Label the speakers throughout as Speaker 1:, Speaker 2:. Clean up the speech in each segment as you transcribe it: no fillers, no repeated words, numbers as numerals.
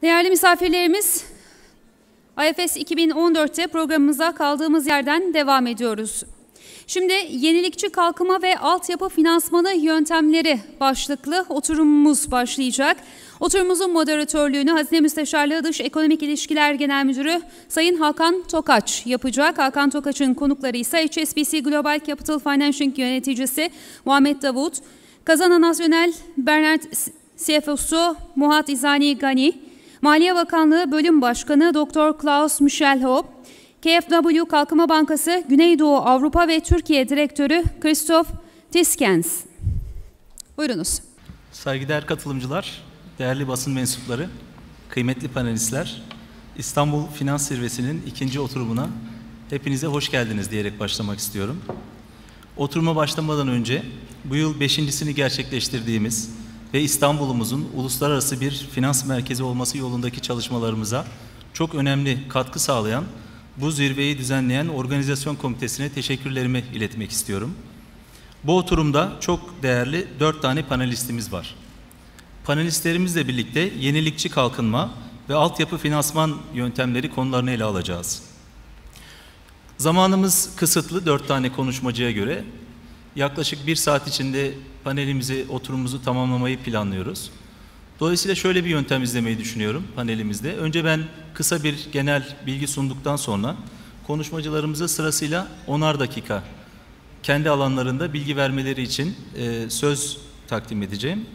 Speaker 1: Değerli misafirlerimiz, IFS 2014'te programımıza kaldığımız yerden devam ediyoruz. Şimdi Yenilikçi Kalkınma ve Altyapı Finansmanı Yöntemleri başlıklı oturumumuz başlayacak. Oturumumuzun moderatörlüğünü Hazine Müsteşarlığı Dış Ekonomik İlişkiler Genel Müdürü Sayın Hakan Tokaç yapacak. Hakan Tokaç'ın konukları ise HSBC Global Capital Financing Yöneticisi Muhammed Davut, Kazana Nasyonel Bernard CFO'su Muhat İzani Gani, Maliye Bakanlığı Bölüm Başkanı Dr. Klaus Michel Hopp, KfW Kalkınma Bankası Güneydoğu Avrupa ve Türkiye Direktörü Christoph Tiskens. Buyurunuz.
Speaker 2: Saygıdeğer katılımcılar, değerli basın mensupları, kıymetli panelistler, İstanbul Finans Zirvesi'nin ikinci oturumuna hepinize hoş geldiniz diyerek başlamak istiyorum. Oturuma başlamadan önce bu yıl 5.'sini gerçekleştirdiğimiz ve İstanbul'umuzun uluslararası bir finans merkezi olması yolundaki çalışmalarımıza çok önemli katkı sağlayan bu zirveyi düzenleyen organizasyon komitesine teşekkürlerimi iletmek istiyorum. Bu oturumda çok değerli 4 tane panelistimiz var. Panelistlerimizle birlikte yenilikçi kalkınma ve altyapı finansman yöntemleri konularını ele alacağız. Zamanımız kısıtlı 4 tane konuşmacıya göre. Yaklaşık 1 saat içinde panelimizi, oturumumuzu tamamlamayı planlıyoruz. Dolayısıyla şöyle bir yöntem izlemeyi düşünüyorum panelimizde. Önce ben kısa bir genel bilgi sunduktan sonra konuşmacılarımıza sırasıyla 10'ar dakika kendi alanlarında bilgi vermeleri için söz takdim edeceğim.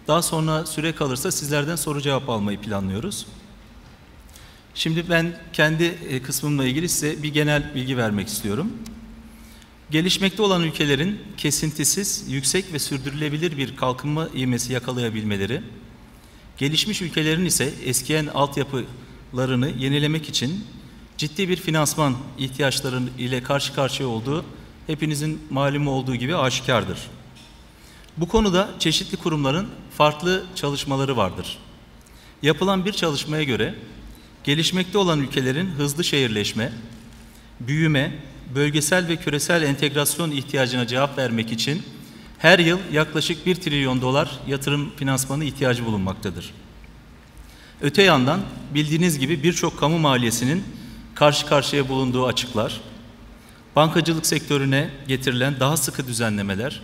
Speaker 2: Daha sonra süre kalırsa sizlerden soru cevap almayı planlıyoruz. Şimdi ben kendi kısmımla ilgili size bir genel bilgi vermek istiyorum. Gelişmekte olan ülkelerin kesintisiz, yüksek ve sürdürülebilir bir kalkınma ivmesi yakalayabilmeleri, gelişmiş ülkelerin ise eskiyen altyapılarını yenilemek için ciddi bir finansman ihtiyaçları ile karşı karşıya olduğu hepinizin malumu olduğu gibi aşikardır. Bu konuda çeşitli kurumların farklı çalışmaları vardır. Yapılan bir çalışmaya göre gelişmekte olan ülkelerin hızlı şehirleşme, büyüme, bölgesel ve küresel entegrasyon ihtiyacına cevap vermek için her yıl yaklaşık 1 trilyon dolar yatırım finansmanı ihtiyacı bulunmaktadır. Öte yandan bildiğiniz gibi birçok kamu maliyesinin karşı karşıya bulunduğu açıklar, bankacılık sektörüne getirilen daha sıkı düzenlemeler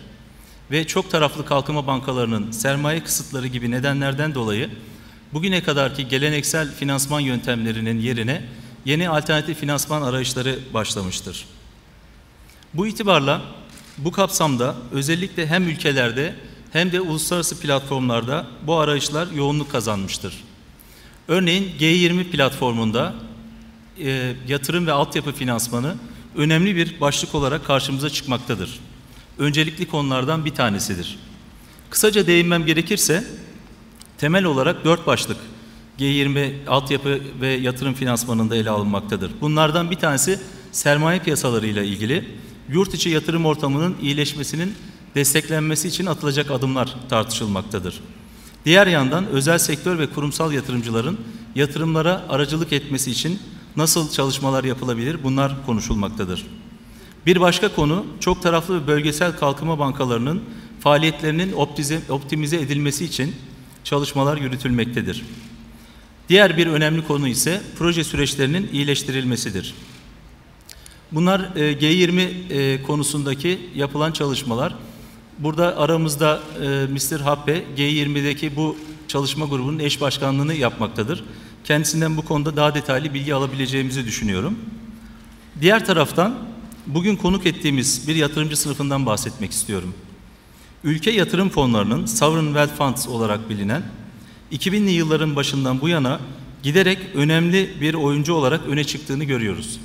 Speaker 2: ve çok taraflı kalkınma bankalarının sermaye kısıtları gibi nedenlerden dolayı bugüne kadarki geleneksel finansman yöntemlerinin yerine yeni alternatif finansman arayışları başlamıştır. Bu itibarla bu kapsamda özellikle hem ülkelerde hem de uluslararası platformlarda bu arayışlar yoğunluk kazanmıştır. Örneğin G20 platformunda yatırım ve altyapı finansmanı önemli bir başlık olarak karşımıza çıkmaktadır. Öncelikli konulardan bir tanesidir. Kısaca değinmem gerekirse temel olarak 4 başlık G20 altyapı ve yatırım finansmanında ele alınmaktadır. Bunlardan bir tanesi sermaye piyasalarıyla ilgili yurt içi yatırım ortamının iyileşmesinin desteklenmesi için atılacak adımlar tartışılmaktadır. Diğer yandan özel sektör ve kurumsal yatırımcıların yatırımlara aracılık etmesi için nasıl çalışmalar yapılabilir bunlar konuşulmaktadır. Bir başka konu çok taraflı ve bölgesel kalkınma bankalarının faaliyetlerinin optimize edilmesi için çalışmalar yürütülmektedir. Diğer bir önemli konu ise proje süreçlerinin iyileştirilmesidir. Bunlar G20 konusundaki yapılan çalışmalar. Burada aramızda Mr. Happe G20'deki bu çalışma grubunun eş başkanlığını yapmaktadır. Kendisinden bu konuda daha detaylı bilgi alabileceğimizi düşünüyorum. Diğer taraftan bugün konuk ettiğimiz bir yatırımcı sınıfından bahsetmek istiyorum. Ülke yatırım fonlarının Sovereign Wealth Funds olarak bilinen 2000'li yılların başından bu yana giderek önemli bir oyuncu olarak öne çıktığını görüyoruz.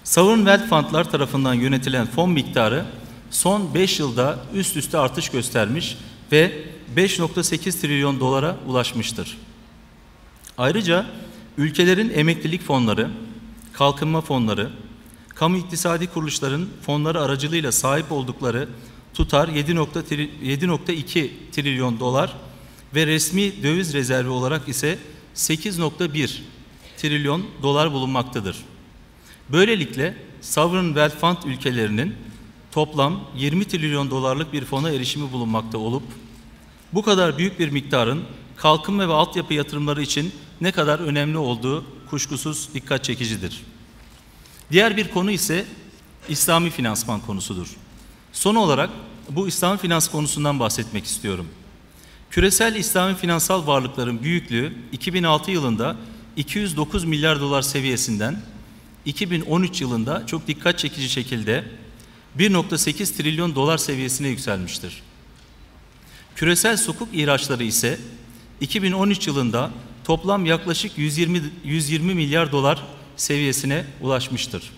Speaker 2: Sovereign Wealth Fund'lar tarafından yönetilen fon miktarı son 5 yılda üst üste artış göstermiş ve 5,8 trilyon dolara ulaşmıştır. Ayrıca ülkelerin emeklilik fonları, kalkınma fonları, kamu iktisadi kuruluşların fonları aracılığıyla sahip oldukları tutar 7,2 trilyon dolar ve resmi döviz rezervi olarak ise 8,1 trilyon dolar bulunmaktadır. Böylelikle Sovereign Wealth Fund ülkelerinin toplam 20 trilyon dolarlık bir fona erişimi bulunmakta olup bu kadar büyük bir miktarın kalkınma ve altyapı yatırımları için ne kadar önemli olduğu kuşkusuz dikkat çekicidir. Diğer bir konu ise İslami finansman konusudur. Son olarak bu İslami finans konusundan bahsetmek istiyorum. Küresel İslami finansal varlıkların büyüklüğü 2006 yılında 209 milyar dolar seviyesinden 2013 yılında çok dikkat çekici şekilde 1,8 trilyon dolar seviyesine yükselmiştir. Küresel sukuk ihraçları ise 2013 yılında toplam yaklaşık 120 milyar dolar seviyesine ulaşmıştır.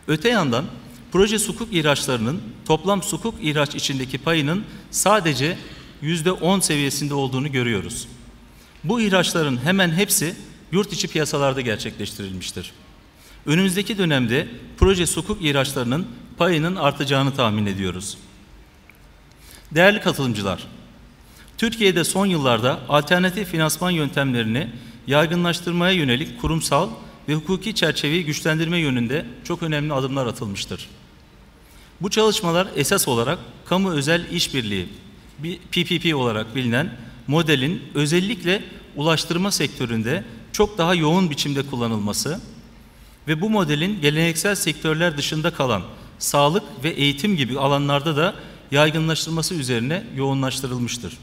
Speaker 2: Öte yandan proje sukuk ihraçlarının toplam sukuk ihraç içindeki payının sadece %10 seviyesinde olduğunu görüyoruz. Bu ihraçların hemen hepsi yurt içi piyasalarda gerçekleştirilmiştir. Önümüzdeki dönemde proje sukuk ihraçlarının payının artacağını tahmin ediyoruz. Değerli katılımcılar, Türkiye'de son yıllarda alternatif finansman yöntemlerini yaygınlaştırmaya yönelik kurumsal ve hukuki çerçeveyi güçlendirme yönünde çok önemli adımlar atılmıştır. Bu çalışmalar esas olarak kamu özel işbirliği, PPP olarak bilinen modelin özellikle ulaştırma sektöründe çok daha yoğun biçimde kullanılması ve bu modelin geleneksel sektörler dışında kalan sağlık ve eğitim gibi alanlarda da yaygınlaştırılması üzerine yoğunlaştırılmıştır.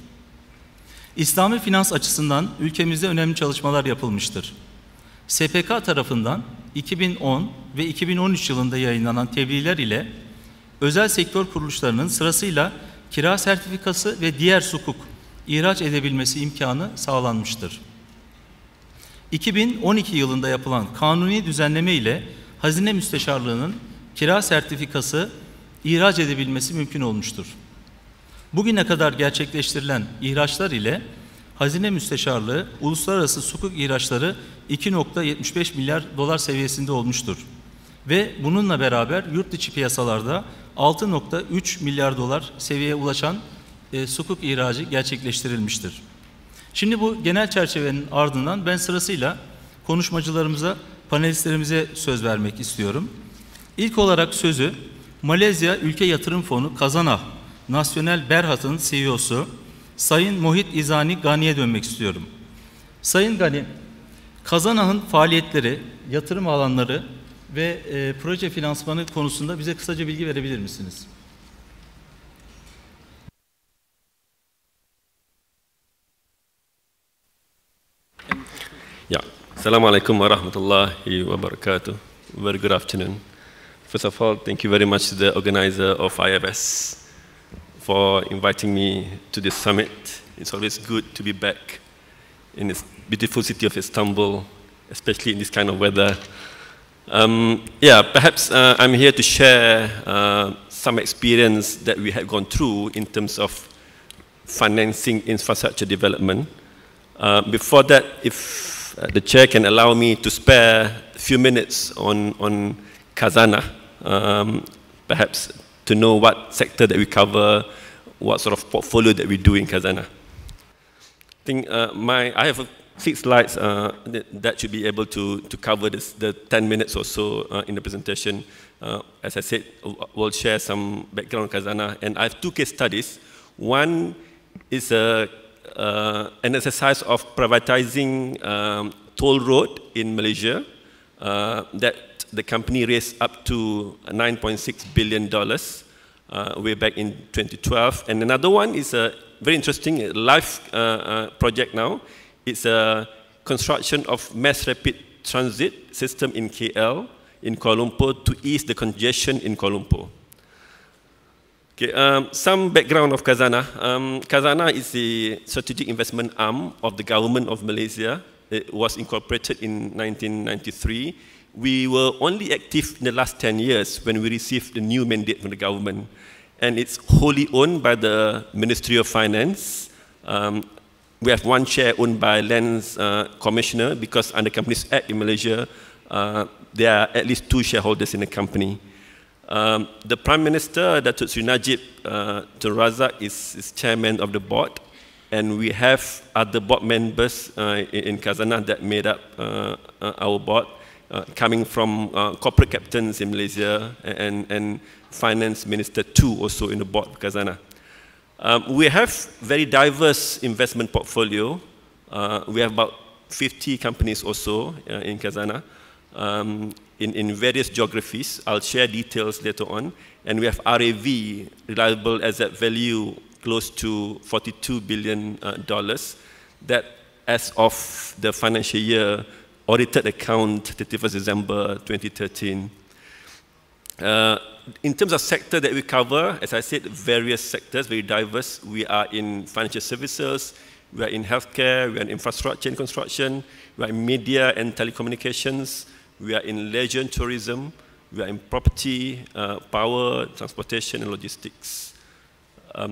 Speaker 2: İslami finans açısından ülkemizde önemli çalışmalar yapılmıştır. SPK tarafından 2010 ve 2013 yılında yayınlanan tebliğler ile özel sektör kuruluşlarının sırasıyla kira sertifikası ve diğer sukuk ihraç edebilmesi imkanı sağlanmıştır. 2012 yılında yapılan kanuni düzenleme ile Hazine Müsteşarlığı'nın kira sertifikası ihraç edebilmesi mümkün olmuştur. Bugüne kadar gerçekleştirilen ihraçlar ile Hazine Müsteşarlığı uluslararası sukuk ihraçları 2,75 milyar dolar seviyesinde olmuştur. Ve bununla beraber yurt içi piyasalarda 6,3 milyar dolar seviyeye ulaşan sukuk ihracı gerçekleştirilmiştir. Şimdi bu genel çerçevenin ardından ben sırasıyla konuşmacılarımıza, panelistlerimize söz vermek istiyorum. İlk olarak sözü Malezya Ülke Yatırım Fonu Kazanah Nasyonel Berhat'ın CEO'su Sayın Mohit İzani Gani'ye dönmek istiyorum. Sayın Gani, Kazanah'ın faaliyetleri, yatırım alanları ve proje finansmanı konusunda bize kısaca bilgi verebilir misiniz?
Speaker 3: Yeah. Assalamualaikum warahmatullahi wabarakatuh. Very good afternoon. First of all, thank you very much to the organizer of IFS for inviting me to this summit. It's always good to be back in this beautiful city of Istanbul, especially in this kind of weather. Perhaps I'm here to share some experience that we have gone through in terms of financing infrastructure development. Before that, if the chair can allow me to spare a few minutes on Khazanah, perhaps to know what sector that we cover, what sort of portfolio that we do in Khazanah. I think I have 6 slides that should be able to cover the 10 minutes or so in the presentation. As I said, we'll share some background on Khazanah, and I have 2 case studies. One is an exercise of privatizing toll road in Malaysia that the company raised up to $9.6 billion way back in 2012. And another one is a very interesting live project now. It's a construction of mass rapid transit system in KL, in Kuala Lumpur, to ease the congestion in Kuala Lumpur. Okay, some background of Khazanah. Khazanah is the strategic investment arm of the government of Malaysia. It was incorporated in 1993. We were only active in the last 10 years when we received the new mandate from the government. And it's wholly owned by the Ministry of Finance. We have 1 share owned by Lands Commissioner, because under Companies Act in Malaysia, there are at least 2 shareholders in the company. The Prime Minister, Datuk Sri Najib Tun Razak, is chairman of the board, and we have other board members in Khazanah that made up our board, coming from corporate captains in Malaysia and finance minister too, also in the board of Khazanah. We have very diverse investment portfolio. We have about 50 companies or so in Khazanah in various geographies. I'll share details later on. And we have RAV, reliable asset value, close to $42 billion that as of the financial year audited account 31st December 2013. In terms of sector that we cover, as I said, various sectors, very diverse. We are in financial services, we are in healthcare, we are in infrastructure and construction, we are in media and telecommunications, we are in leisure and tourism, we are in property, power, transportation and logistics.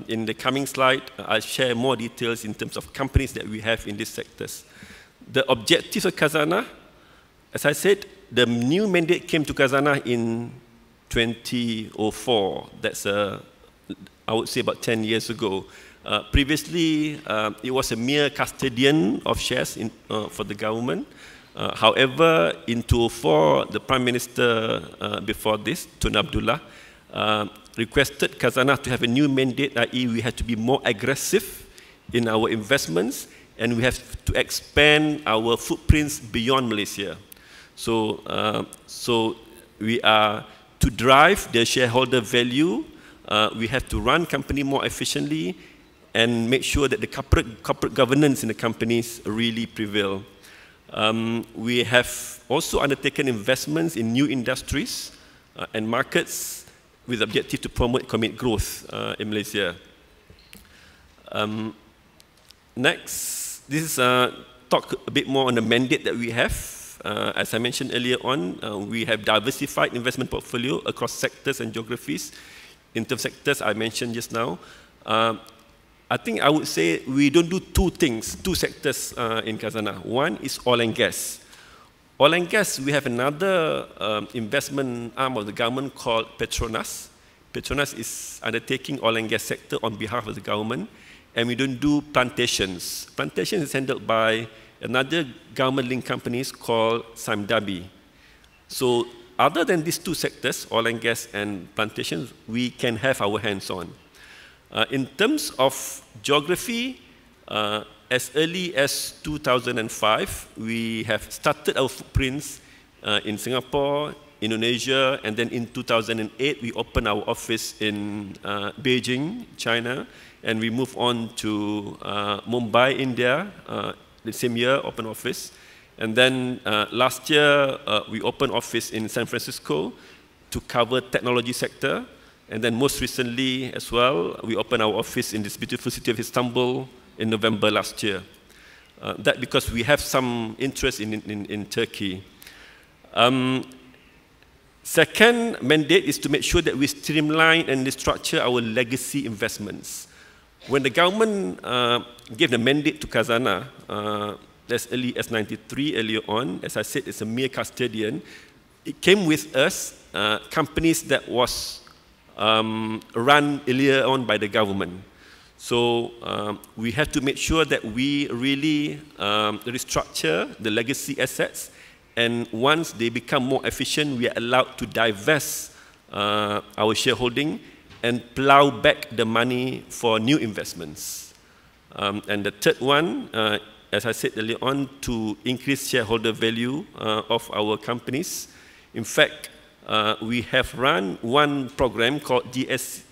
Speaker 3: In the coming slide, I'll share more details in terms of companies that we have in these sectors. The objectives of Khazanah, as I said, the new mandate came to Khazanah in 2004. That's, I would say, about 10 years ago. Previously, it was a mere custodian of shares for the government. However, in 2004, the Prime Minister before this, Tun Abdullah, requested Khazanah to have a new mandate, i.e. we had to be more aggressive in our investments and we have to expand our footprints beyond Malaysia. So, we are to drive the shareholder value, we have to run company more efficiently and make sure that the corporate governance in the companies really prevail. We have also undertaken investments in new industries and markets with the objective to promote economic growth in Malaysia. Next, this is talk a bit more on the mandate that we have. As I mentioned earlier on, we have diversified investment portfolio across sectors and geographies. In terms of sectors, I mentioned just now. I think I would say we don't do two sectors in Khazanah. One is oil and gas. Oil and gas, we have another investment arm of the government called Petronas. Petronas is undertaking oil and gas sector on behalf of the government, and we don't do plantations. Plantations is handled by another government-linked companies called Samdabi. So other than these two sectors, oil and gas and plantations, we can have our hands on. In terms of geography, as early as 2005, we have started our footprints in Singapore, Indonesia, and then in 2008, we opened our office in Beijing, China, and we moved on to Mumbai, India, the same year, open office. And then last year, we opened office in San Francisco to cover technology sector. And then most recently as well, we opened our office in this beautiful city of Istanbul in November last year. That because we have some interest in Turkey. Second mandate is to make sure that we streamline and restructure our legacy investments. When the government gave the mandate to Khazanah, as early as 93 earlier on, as I said, it's a mere custodian. It came with us companies that was run earlier on by the government. So we have to make sure that we really restructure the legacy assets, and once they become more efficient, we are allowed to divest our shareholding and plow back the money for new investments. And the third one, as I said earlier on, to increase shareholder value of our companies. In fact, we have run one program called GLC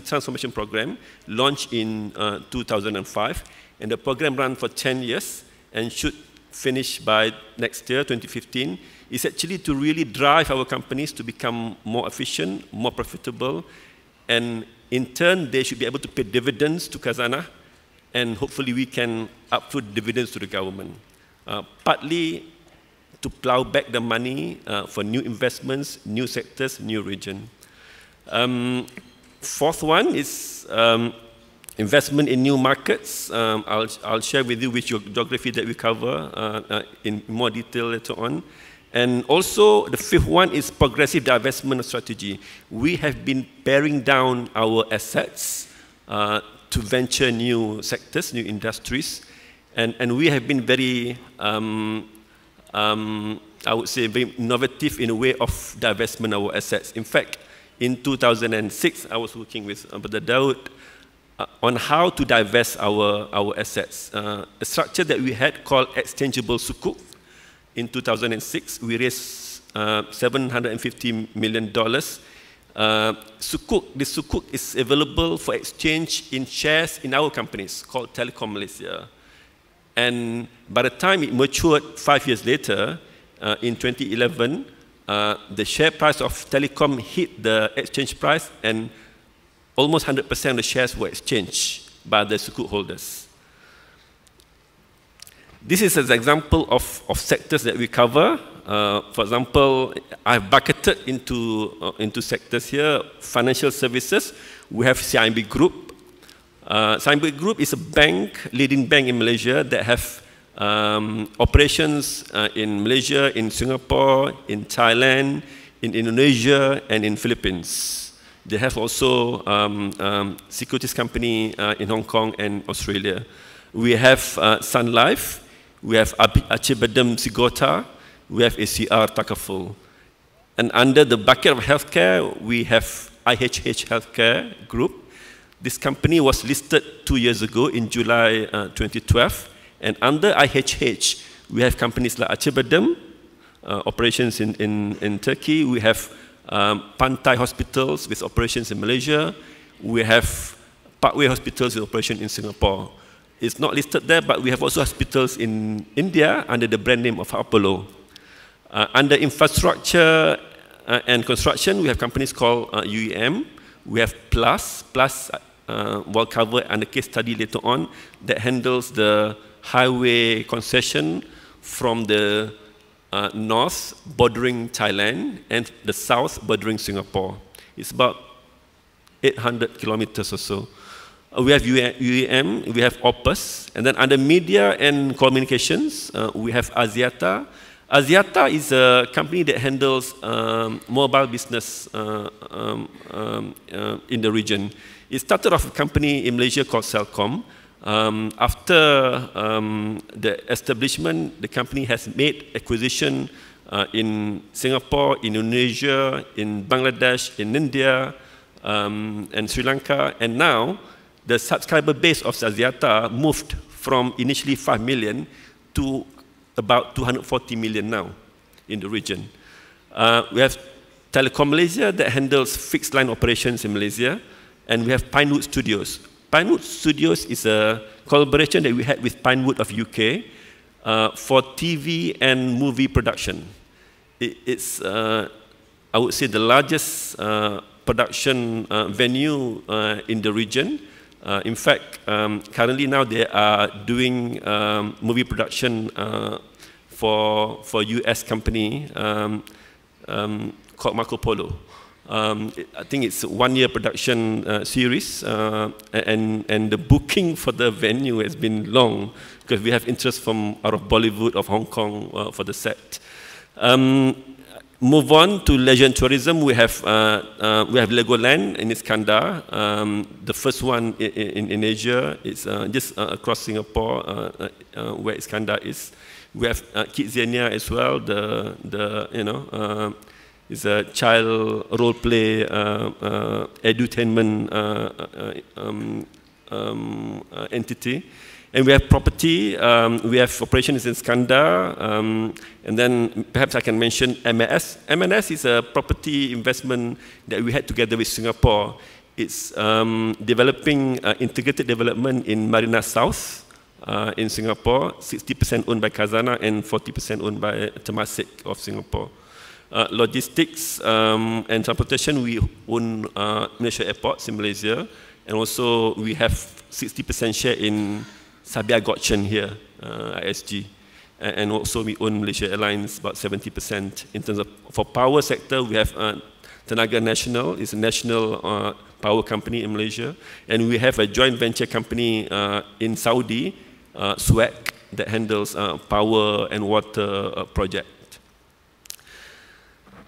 Speaker 3: Transformation Program, launched in 2005, and the program ran for 10 years and should finish by next year, 2015. It's actually to really drive our companies to become more efficient, more profitable, and in turn, they should be able to pay dividends to Khazanah, and hopefully we can upload dividends to the government. Partly to plow back the money for new investments, new sectors, new region. Fourth one is investment in new markets. I'll share with you which geography that we cover in more detail later on. And also, the fifth one is progressive divestment strategy. We have been paring down our assets to venture new sectors, new industries, and we have been very, I would say, very innovative in a way of divestment of our assets. In fact, in 2006, I was working with Brother Daud. on how to divest our assets. A structure that we had called exchangeable sukuk. In 2006, we raised $750 million. This sukuk is available for exchange in shares in our companies called Telekom Malaysia. And by the time it matured 5 years later, in 2011, the share price of Telecom hit the exchange price, and almost 100% of the shares were exchanged by the sukuk holders. This is an example of sectors that we cover. For example, I've bucketed into sectors here. Financial services, we have CIMB Group. CIMB Group is a bank, leading bank in Malaysia that have operations in Malaysia, in Singapore, in Thailand, in Indonesia, and in Philippines. They have also securities company in Hong Kong and Australia. We have Sun Life, we have Acibadem Sigota, we have ACR Takaful. And under the bucket of healthcare, we have IHH Healthcare Group. This company was listed 2 years ago in July 2012. And under IHH, we have companies like Acibadem, operations in Turkey. We have Pantai Hospitals with operations in Malaysia. We have Parkway Hospitals with operation in Singapore. It's not listed there, but we have also hospitals in India under the brand name of Apollo. Under infrastructure and construction, we have companies called UEM. We have Plus will cover under case study later on, that handles the highway concession from the north bordering Thailand and the south bordering Singapore. It's about 800 kilometers or so. We have UEM, we have Opus, and then under media and communications, we have Axiata. Axiata is a company that handles mobile business in the region. It started off a company in Malaysia called Celcom. After the establishment, the company has made acquisition in Singapore, in Indonesia, in Bangladesh, in India, and Sri Lanka. And now, the subscriber base of Axiata moved from initially 5 million to about 240 million now in the region. We have Telekom Malaysia that handles fixed line operations in Malaysia, and we have Pinewood Studios. Pinewood Studios is a collaboration that we had with Pinewood of UK for TV and movie production. It's, I would say, the largest production venue in the region. In fact, currently now they are doing movie production for US company called Marco Polo. I think it's a 1-year production series, and the booking for the venue has been long because we have interest from out of Bollywood, of Hong Kong for the set. Move on to leisure and tourism. We have Legoland in Iskandar, the first one in Asia. It's just across Singapore where Iskandar is. We have Kidzania as well. It's a child role play edutainment entity. And we have property, we have operations in Iskandar, and then perhaps I can mention M&S. M&S is a property investment that we had together with Singapore. It's developing integrated development in Marina South in Singapore, 60% owned by Khazanah and 40% owned by Temasek of Singapore. Logistics and transportation, we own Malaysia Airports in Malaysia, and also we have 60% share in Sabia Gotchen here, ISG, and also we own Malaysia Airlines, about 70%. In terms of, for power sector, we have Tenaga Nasional, it's a national power company in Malaysia, and we have a joint venture company in Saudi, SWAC, that handles power and water project.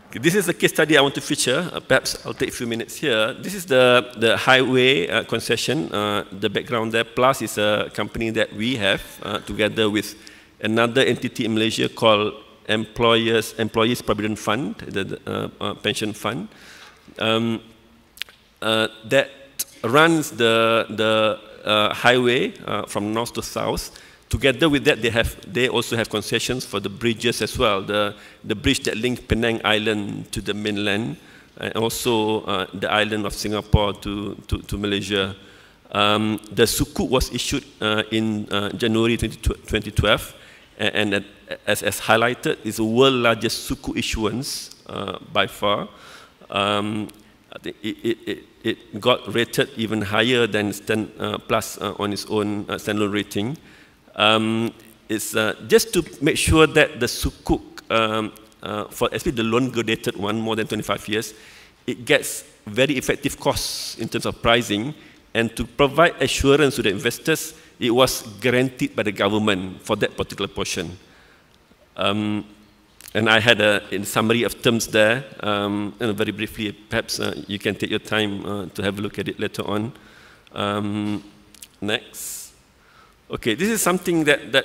Speaker 3: Okay, this is a case study I want to feature. Perhaps I'll take a few minutes here. This is the highway concession. The background there, Plus is a company that we have together with another entity in Malaysia called Employees Provident Fund, the pension fund. That runs the highway from north to south. Together with that, they also have concessions for the bridges as well. The bridge that links Penang Island to the mainland, and also the island of Singapore to Malaysia. The Sukuk was issued in January 2012, and as highlighted, is the world's largest Sukuk issuance by far. I think it got rated even higher than Plus on its own standalone rating. It's just to make sure that the Sukuk, for especially the longer dated one, more than 25 years, it gets very effective costs in terms of pricing, and to provide assurance to the investors, it was guaranteed by the government for that particular portion. And I had a summary of terms there, very briefly. Perhaps you can take your time to have a look at it later on. Next. Okay, this is something that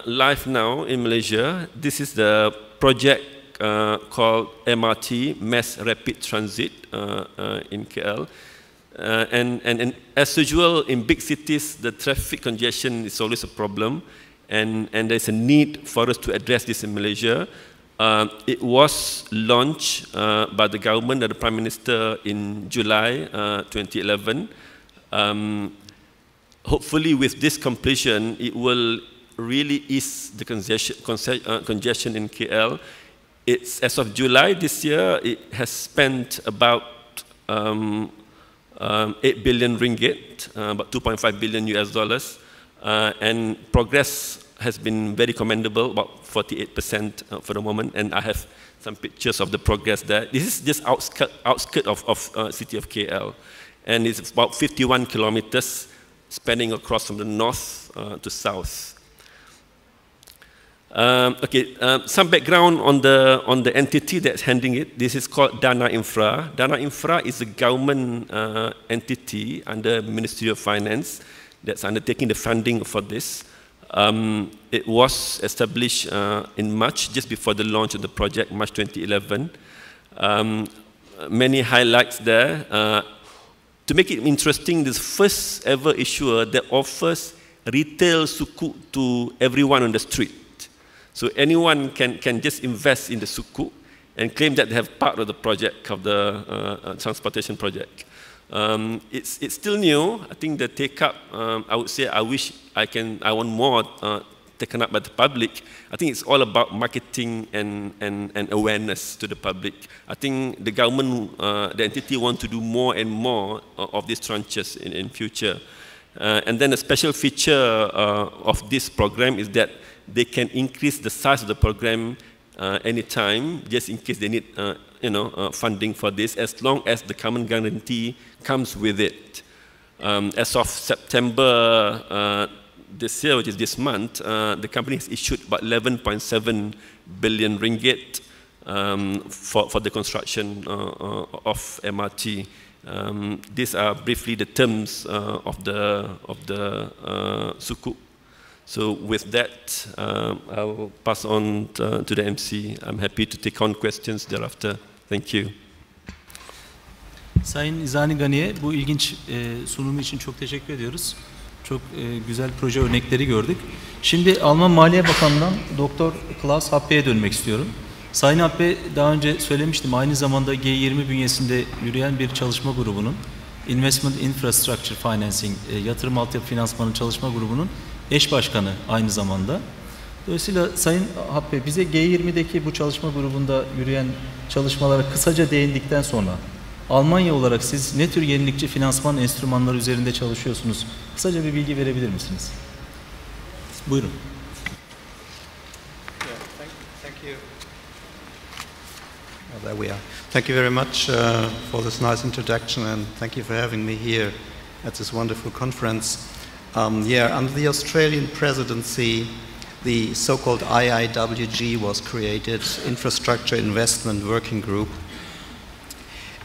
Speaker 3: live now in Malaysia. This is the project called MRT, Mass Rapid Transit in KL. And as usual, in big cities, the traffic congestion is always a problem, and there's a need for us to address this in Malaysia. It was launched by the government and the Prime Minister in July 2011. Hopefully, with this completion, it will really ease the congestion in KL. It's, as of July this year, it has spent about 8 billion ringgit, about 2.5 billion US dollars, and progress has been very commendable, about 48% for the moment, and I have some pictures of the progress there. This is just outskirt of city of KL, and it's about 51 kilometers spanning across from the north to south. Some background on the entity that's handling it. This is called Dana Infra. Dana Infra is a government entity under Ministry of Finance that's undertaking the funding for this. It was established in March, just before the launch of the project, March 2011. Many highlights there. To make it interesting, this first ever issuer that offers retail sukuk to everyone on the street. So anyone can just invest in the sukuk and claim that they have part of the project, of the transportation project. It's still new. I think the take-up, I would say, I want more taken up by the public. I think it's all about marketing and awareness to the public. I think the government, the entity want to do more and more of these tranches in future. And then a special feature of this program is that they can increase the size of the program anytime, just in case they need funding for this, as long as the common guarantee comes with it. As of September this year, which is this month, the company has issued about 11.7 billion ringgit for the construction of MRT. These are briefly the terms of the sukuk. So with that, I will pass on to the MC. I'm happy to take on questions thereafter. Thank you.
Speaker 2: Sayın İzani Gani'ye bu ilginç sunumu için çok teşekkür ediyoruz. Çok güzel proje örnekleri gördük. Şimdi Alman Maliye Bakanı'ndan Dr. Klaus Happe'ye dönmek istiyorum. Sayın Happe, daha önce söylemiştim, aynı zamanda G20 bünyesinde yürüyen bir çalışma grubunun, Investment Infrastructure Financing, yatırım altyapı finansmanı çalışma grubunun eş başkanı aynı zamanda. Dolayısıyla Sayın Happe, bize G20'deki bu çalışma grubunda yürüyen çalışmalara kısaca değindikten sonra Almanya olarak siz ne tür yenilikçi finansman enstrümanları üzerinde çalışıyorsunuz? Kısaca bir bilgi verebilir misiniz? Buyurun.
Speaker 4: Thank you. Well, there we are. Thank you very much for this nice introduction, and thank you for having me here at this wonderful conference. Under the Australian presidency, the so-called IIWG was created, Infrastructure Investment Working Group.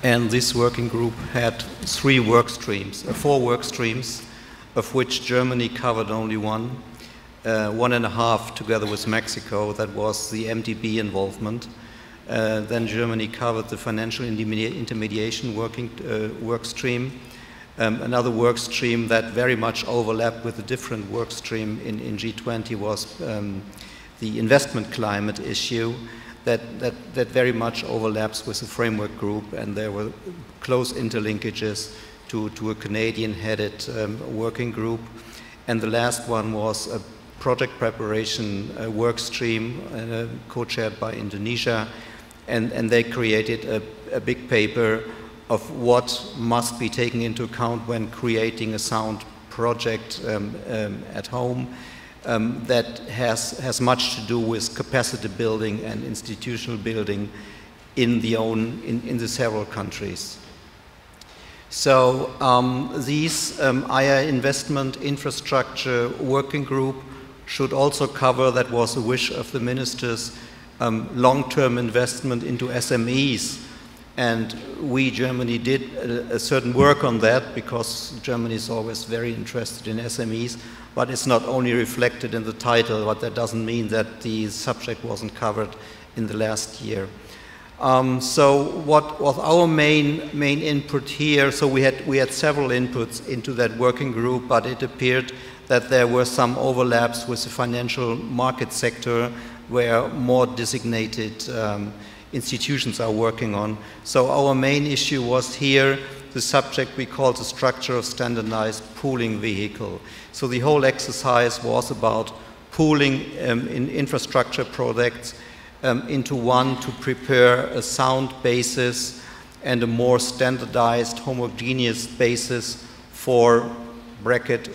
Speaker 4: And this working group had four work streams, of which Germany covered only one and a half together with Mexico. That was the MDB involvement. Then Germany covered the financial intermediation work stream. Another work stream that very much overlapped with a different work stream in G20 was the investment climate issue that very much overlaps with the framework group, and there were close interlinkages to a Canadian-headed working group. And the last one was a project preparation work stream co-chaired by Indonesia, and they created a big paper of what must be taken into account when creating a sound project at home that has much to do with capacity building and institutional building in the several countries. So these IA investment infrastructure working group should also cover, that was a wish of the ministers, long-term investment into SMEs. And we, Germany, did a certain work on that, because Germany is always very interested in SMEs, but it's not only reflected in the title, but that doesn't mean that the subject wasn't covered in the last year. So what was our main input here? So we had several inputs into that working group, but it appeared that there were some overlaps with the financial market sector where more designated institutions are working on. So our main issue was here the subject we call the structure of standardized pooling vehicle. So the whole exercise was about pooling in infrastructure projects into one to prepare a sound basis and a more standardized homogeneous basis for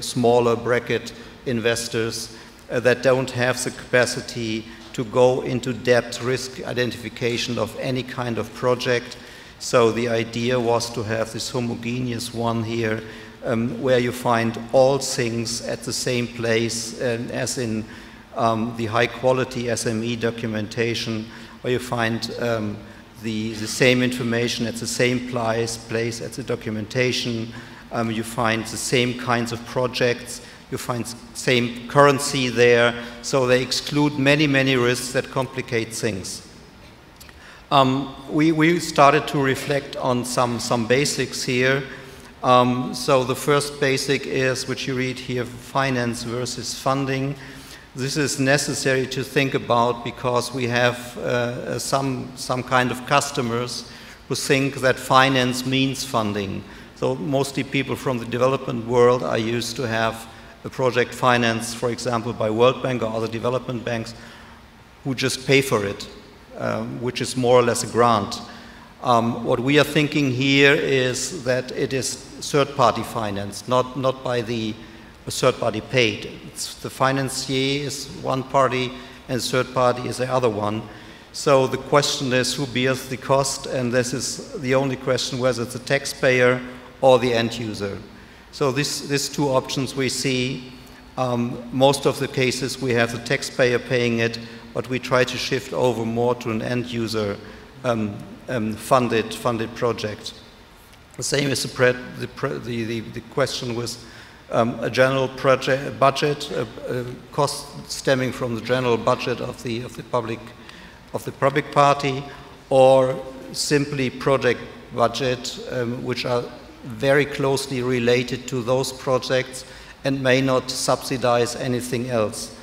Speaker 4: smaller bracket investors that don't have the capacity to go into depth risk identification of any kind of project. So the idea was to have this homogeneous one here where you find all things at the same place, as in the high quality SME documentation, where you find the same information at the same place at the documentation. You find the same kinds of projects. You find same currency there, so they exclude many risks that complicate things. We started to reflect on some basics here. So the first basic is, which you read here, finance versus funding. This is necessary to think about because we have some kind of customers who think that finance means funding. So mostly people from the development world are used to have a project finance, for example, by World Bank or other development banks, who just pay for it, which is more or less a grant. What we are thinking here is that it is third-party finance, not by the third party paid. The financier is one party and third party is the other one. So the question is who bears the cost, and this is the only question whether it's the taxpayer or the end user. So these two options we see. Most of the cases we have the taxpayer paying it, but we try to shift over more to an end user funded project. The same is the question with a general project budget, cost stemming from the general budget of the public party, or simply project budget, which are very closely related to those projects and may not subsidize anything else.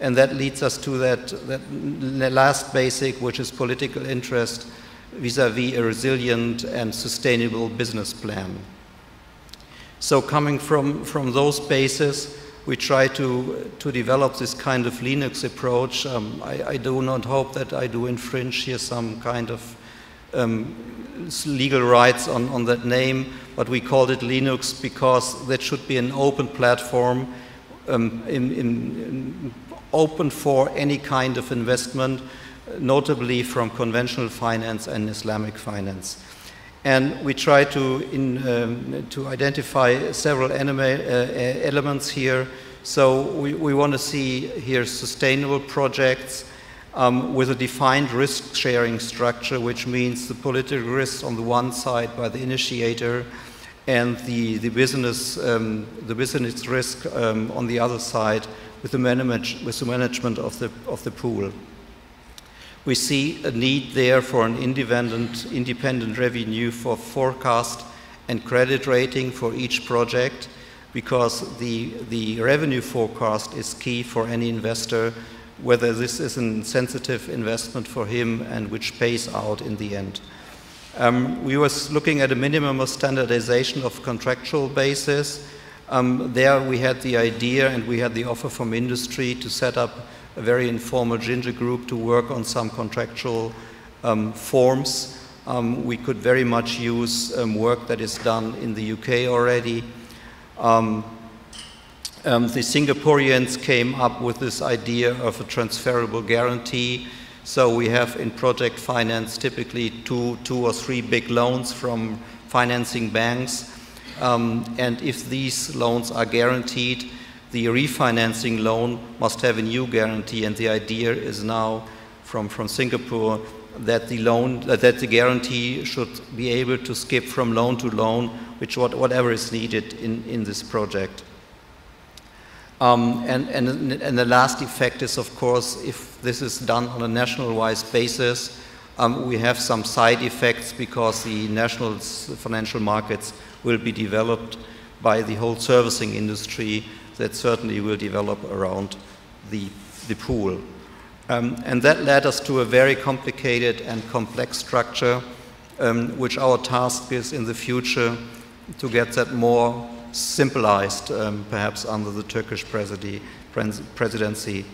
Speaker 4: And that leads us to that last basic, which is political interest vis-à-vis a resilient and sustainable business plan. So coming from those bases, we try to develop this kind of Linux approach. I do not hope that I do infringe here some kind of legal rights on that name, but we called it Linux because that should be an open platform, open for any kind of investment, notably from conventional finance and Islamic finance. And we try to identify several elements here. So we want to see here sustainable projects with a defined risk-sharing structure, which means the political risk on the one side by the initiator and the business risk on the other side with the management of the pool. We see a need there for an independent revenue for forecast and credit rating for each project, because the revenue forecast is key for any investor, whether this is a sensitive investment for him and which pays out in the end. We were looking at a minimum of standardization of contractual basis. There we had the idea and we had the offer from industry to set up a very informal ginger group to work on some contractual forms. We could very much use work that is done in the UK already. The Singaporeans came up with this idea of a transferable guarantee. So we have in project finance typically two or three big loans from financing banks. And if these loans are guaranteed, the refinancing loan must have a new guarantee. And the idea is now from Singapore that the guarantee should be able to skip from loan to loan, whatever is needed in this project. And the last effect is, of course, if this is done on a national-wise basis, we have some side effects because the national financial markets will be developed by the whole servicing industry that certainly will develop around the pool. And that led us to a very complicated and complex structure, which our task is in the future to get that more simplified, perhaps under the Turkish presidency,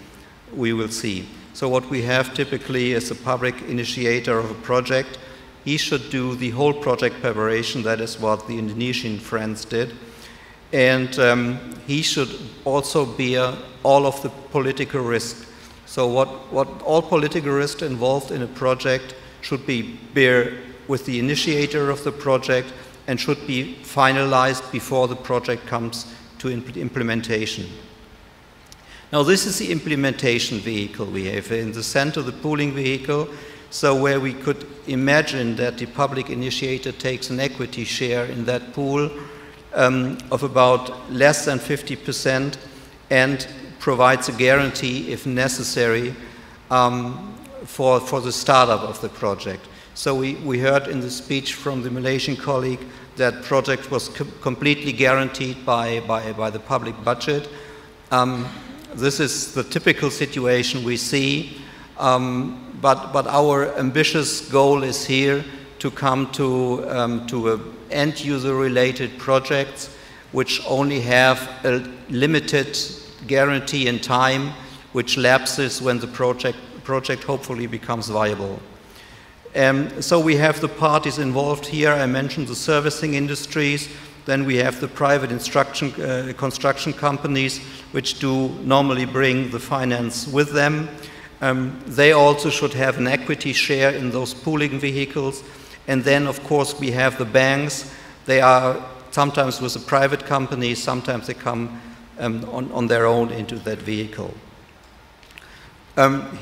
Speaker 4: we will see. So what we have typically is a public initiator of a project. He should do the whole project preparation. That is what the Indonesian friends did. And he should also bear all of the political risk. So what all political risk involved in a project should be bear with the initiator of the project and should be finalized before the project comes to implementation. Now this is the implementation vehicle we have. In the center, the pooling vehicle, so where we could imagine that the public initiator takes an equity share in that pool of about less than 50% and provides a guarantee, if necessary, for the startup of the project. So we heard in the speech from the Malaysian colleague that project was completely guaranteed by the public budget. This is the typical situation we see, but our ambitious goal is here to come to end-user related projects which only have a limited guarantee in time, which lapses when the project hopefully becomes viable. So we have the parties involved here. I mentioned the servicing industries. Then we have the private construction companies, which do normally bring the finance with them. They also should have an equity share in those pooling vehicles. And then, of course, we have the banks. They are sometimes with a private company, sometimes they come on their own into that vehicle.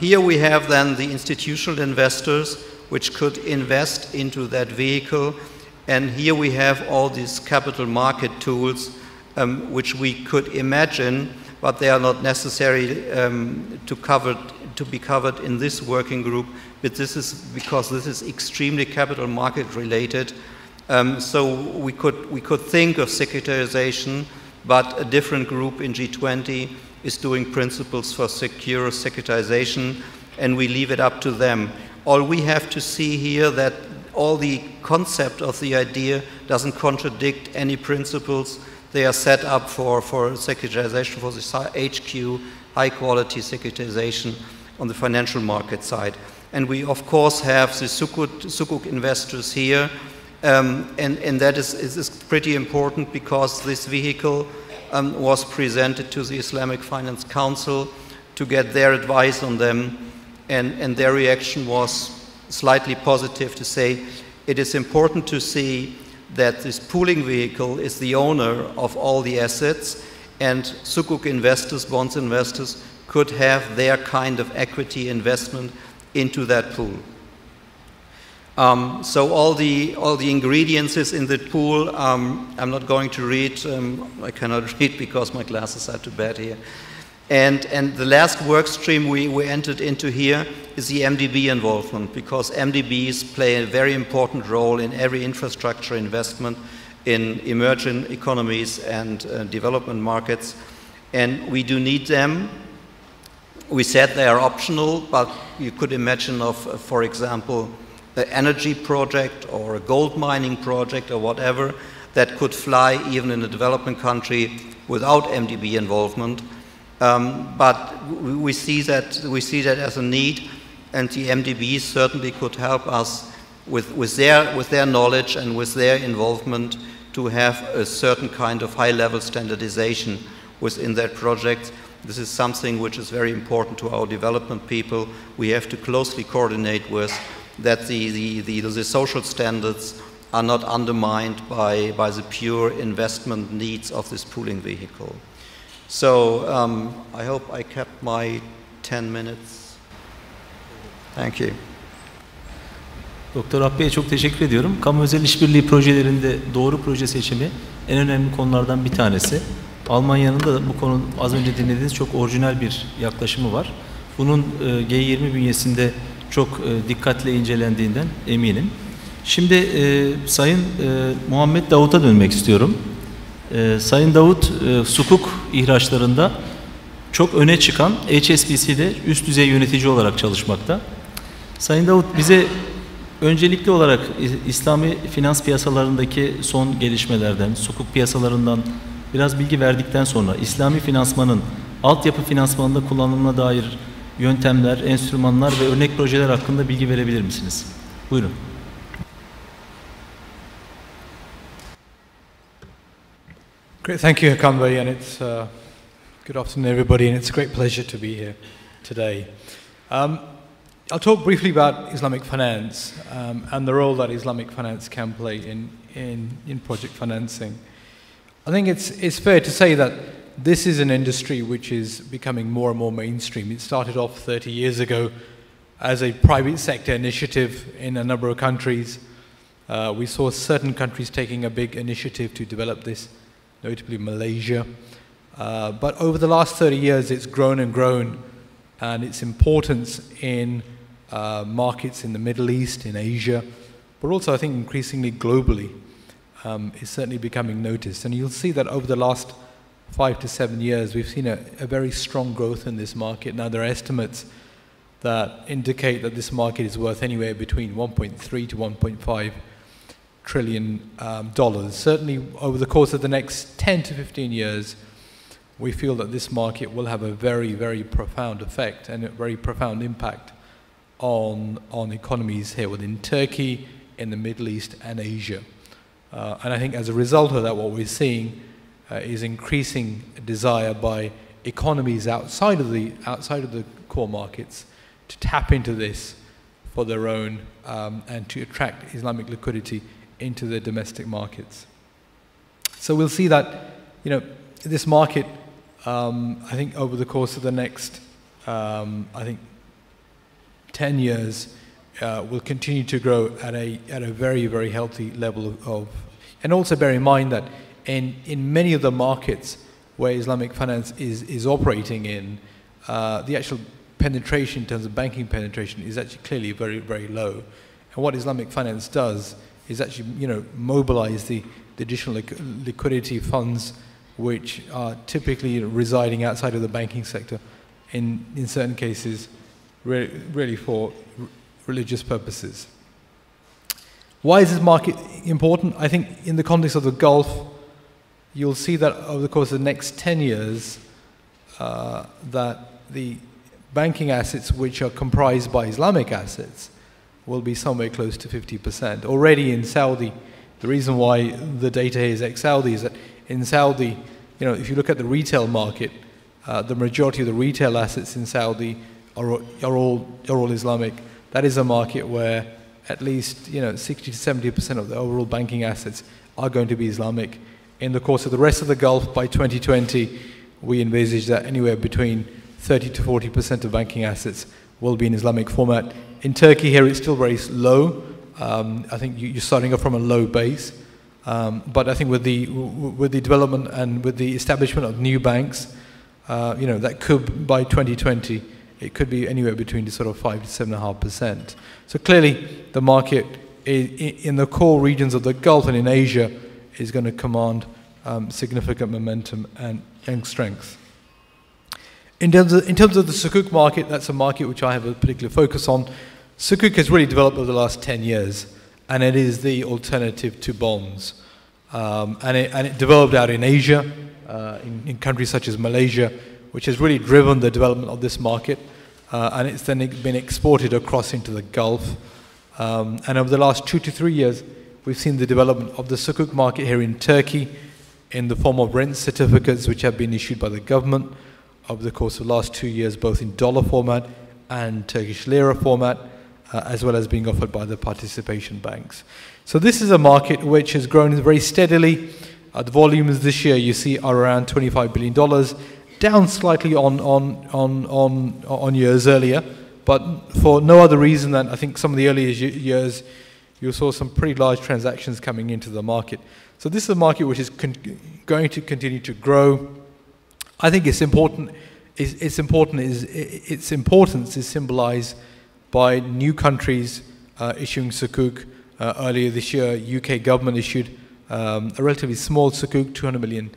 Speaker 4: Here we have then the institutional investors, which could invest into that vehicle. And here we have all these capital market tools, which we could imagine, but they are not necessary to be covered in this working group. But this is because this is extremely capital market related. So we could think of securitization, but a different group in G20 is doing principles for secure securitization, and we leave it up to them. All we have to see here that all the concept of the idea doesn't contradict any principles. They are set up for securitization, for the HQ, high quality securitization on the financial market side. And we of course have the Sukuk investors here, and that is pretty important because this vehicle was presented to the Islamic Finance Council to get their advice on them. And their reaction was slightly positive, to say it is important to see that this pooling vehicle is the owner of all the assets, and Sukuk investors, bonds investors, could have their kind of equity investment into that pool. So all the ingredients is in the pool. I'm not going to read. I cannot read because my glasses are too bad here. And the last work stream we entered into here is the MDB involvement, because MDBs play a very important role in every infrastructure investment in emerging economies and development markets. And we do need them. We said they are optional, but you could imagine of, for example, an energy project or a gold mining project or whatever that could fly even in a developing country without MDB involvement. But we see that as a need, and the MDBs certainly could help us with their knowledge and with their involvement to have a certain kind of high-level standardization within that project. This is something which is very important to our development people. We have to closely coordinate with that the social standards are not undermined by the pure investment needs of this pooling vehicle. So I hope I kept my 10 minutes. Thank you.
Speaker 2: Doktor Abbey'e çok teşekkür ediyorum. Kamu özel işbirliği projelerinde doğru proje seçimi en önemli konulardan bir tanesi. Almanya'nın da bu konu az önce dinlediğiniz çok orijinal bir yaklaşımı var. Bunun G20 bünyesinde çok dikkatle incelendiğinden eminim. Şimdi Sayın Muhammed Davut'a dönmek istiyorum. Sayın Davut sukuk ihraçlarında çok öne çıkan HSBC'de üst düzey yönetici olarak çalışmakta. Sayın Davut bize öncelikli olarak İslami finans piyasalarındaki son gelişmelerden, sukuk piyasalarından biraz bilgi verdikten sonra İslami finansmanın altyapı finansmanında kullanımına dair yöntemler, enstrümanlar ve örnek projeler hakkında bilgi verebilir misiniz? Buyurun.
Speaker 5: Great, thank you, Hakan Bey, and it's good afternoon, everybody, and it's a great pleasure to be here today. I'll talk briefly about Islamic finance and the role that Islamic finance can play in project financing. I think it's fair to say that this is an industry which is becoming more and more mainstream. It started off 30 years ago as a private sector initiative in a number of countries. We saw certain countries taking a big initiative to develop this, notably Malaysia. But over the last 30 years, it's grown and grown, and its importance in markets in the Middle East, in Asia, but also I think increasingly globally, is certainly becoming noticed. And you'll see that over the last 5 to 7 years, we've seen a very strong growth in this market. Now, there are estimates that indicate that this market is worth anywhere between 1.3 to 1.5 trillion dollars. Certainly, over the course of the next 10 to 15 years, we feel that this market will have a very, very profound effect and a very profound impact on economies here within Turkey, in the Middle East and Asia. And I think as a result of that, what we're seeing is increasing desire by economies outside of the core markets to tap into this for their own and to attract Islamic liquidity into their domestic markets. So we'll see that, this market, I think over the course of the next, 10 years, will continue to grow at a very, very healthy level of, and also bear in mind that in many of the markets where Islamic finance is operating in, the actual penetration in terms of banking penetration is actually clearly very, very low. And what Islamic finance does is actually, mobilize the additional liquidity funds which are typically residing outside of the banking sector in certain cases really for religious purposes. Why is this market important? I think in the context of the Gulf, you'll see that over the course of the next 10 years, that the banking assets which are comprised by Islamic assets will be somewhere close to 50%. Already in Saudi, the reason why the data here is ex-Saudi is that in Saudi, if you look at the retail market, the majority of the retail assets in Saudi are all Islamic. That is a market where at least 60 to 70% of the overall banking assets are going to be Islamic. In the course of the rest of the Gulf, by 2020, we envisage that anywhere between 30 to 40% of banking assets will be in Islamic format. In Turkey here, it's still very low. I think you're starting off from a low base. But I think with the development and with the establishment of new banks, that could, by 2020, it could be anywhere between sort of 5 to 7.5%. So clearly, the market in the core regions of the Gulf and in Asia is going to command significant momentum and strength. In terms of the Sukuk market, that's a market which I have a particular focus on. Sukuk has really developed over the last 10 years, and it is the alternative to bonds. And it developed out in Asia, in countries such as Malaysia, which has really driven the development of this market. And it's then been exported across into the Gulf. And over the last 2 to 3 years, we've seen the development of the Sukuk market here in Turkey in the form of rent certificates which have been issued by the government over the course of the last 2 years, both in dollar format and Turkish lira format, as well as being offered by the participation banks. So this is a market which has grown very steadily. The volumes this year, you see, are around $25 billion, down slightly on years earlier, but for no other reason than I think some of the earlier years you saw some pretty large transactions coming into the market. So this is a market which is going to continue to grow. I think its importance is symbolized by new countries issuing Sukuk. Earlier this year, UK government issued a relatively small Sukuk, 200 million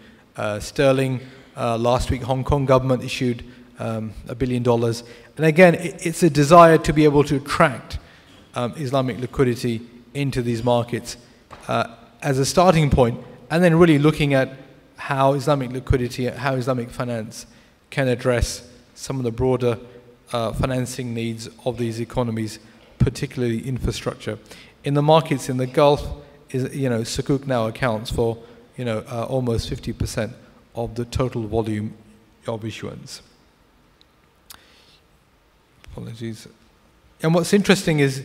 Speaker 5: sterling. Last week, Hong Kong government issued $1 billion. And again, it's a desire to be able to attract Islamic liquidity into these markets as a starting point, and then really looking at how Islamic liquidity, how Islamic finance can address some of the broader financing needs of these economies, particularly infrastructure. In the markets in the Gulf, Sukuk now accounts for almost 50% of the total volume of issuance. Apologies. And what's interesting is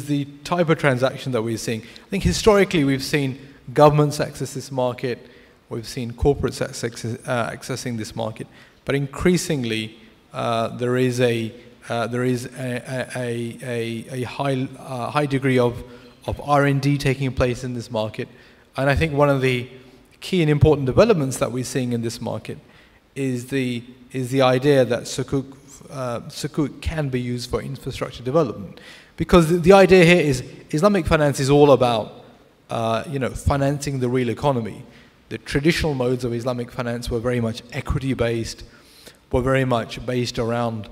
Speaker 5: the type of transaction that we're seeing. I think historically we've seen governments access this market, we've seen corporates accessing this market, but increasingly there is a high degree of R&D taking place in this market. And I think one of the key and important developments that we're seeing in this market is the idea that Sukuk can be used for infrastructure development. Because the idea here is Islamic finance is all about financing the real economy. The traditional modes of Islamic finance were very much equity-based, were very much based around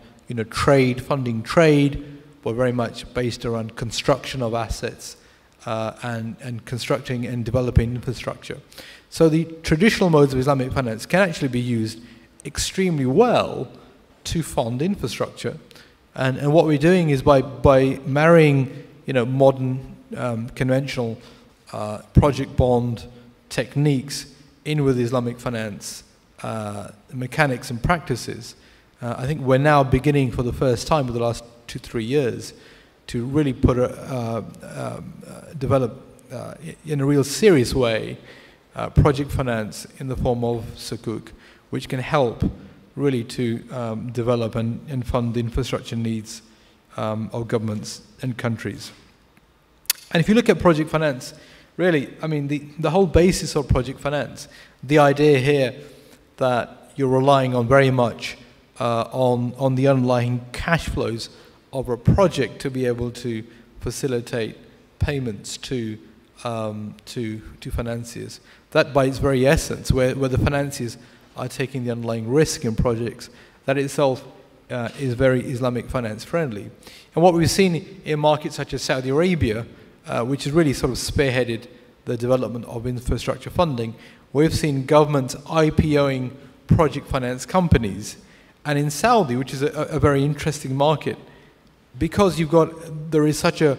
Speaker 5: trade, funding trade, were very much based around construction of assets and constructing and developing infrastructure. So the traditional modes of Islamic finance can actually be used extremely well to fund infrastructure. And what we're doing is by marrying modern conventional project bond techniques in with Islamic finance mechanics and practices, I think we're now beginning for the first time over the last 2-3 years to really develop in a real serious way project finance in the form of Sukuk, which can help really to develop and fund the infrastructure needs of governments and countries. And if you look at project finance, really, I mean, the whole basis of project finance, the idea here that you're relying on very much on the underlying cash flows of a project to be able to facilitate payments to financiers. That by its very essence, where the financiers are taking the underlying risk in projects, that itself is very Islamic finance friendly. And what we've seen in markets such as Saudi Arabia, which has really sort of spearheaded the development of infrastructure funding, we've seen governments IPOing project finance companies. And in Saudi, which is a very interesting market, because there is such a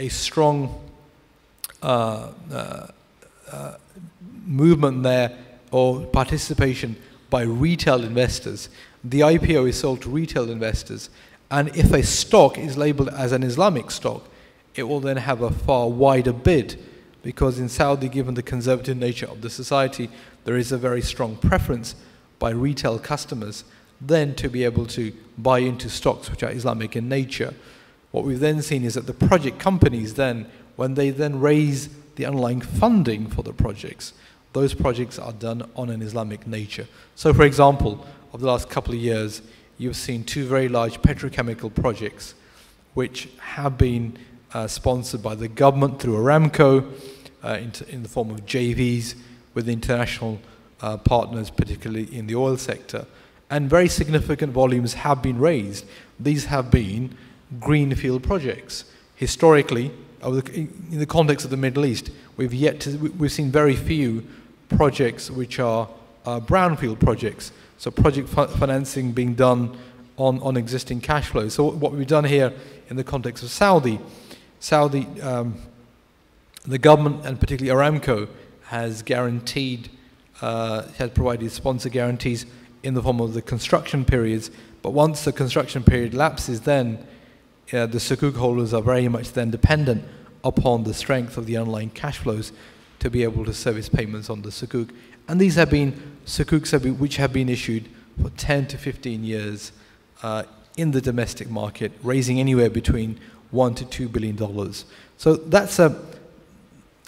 Speaker 5: strong movement there, or participation by retail investors. The IPO is sold to retail investors, and if a stock is labeled as an Islamic stock, it will then have a far wider bid, because in Saudi, given the conservative nature of the society, there is a very strong preference by retail customers then to be able to buy into stocks which are Islamic in nature. What we've then seen is that the project companies then, when they then raise the underlying funding for the projects, those projects are done on an Islamic nature. So for example, over the last couple of years, you've seen 2 very large petrochemical projects which have been sponsored by the government through Aramco, in the form of JVs with international partners, particularly in the oil sector. And very significant volumes have been raised. These have been greenfield projects. Historically, in the context of the Middle East, we've seen very few projects which are brownfield projects. So project financing being done on existing cash flows. So what we've done here in the context of Saudi, the government and particularly Aramco has guaranteed, has provided sponsor guarantees in the form of the construction periods. But once the construction period lapses, then the sukuk holders are very much then dependent upon the strength of the underlying cash flows to be able to service payments on the sukuk. And these have been sukuks which have been issued for 10 to 15 years in the domestic market, raising anywhere between $1 to $2 billion. So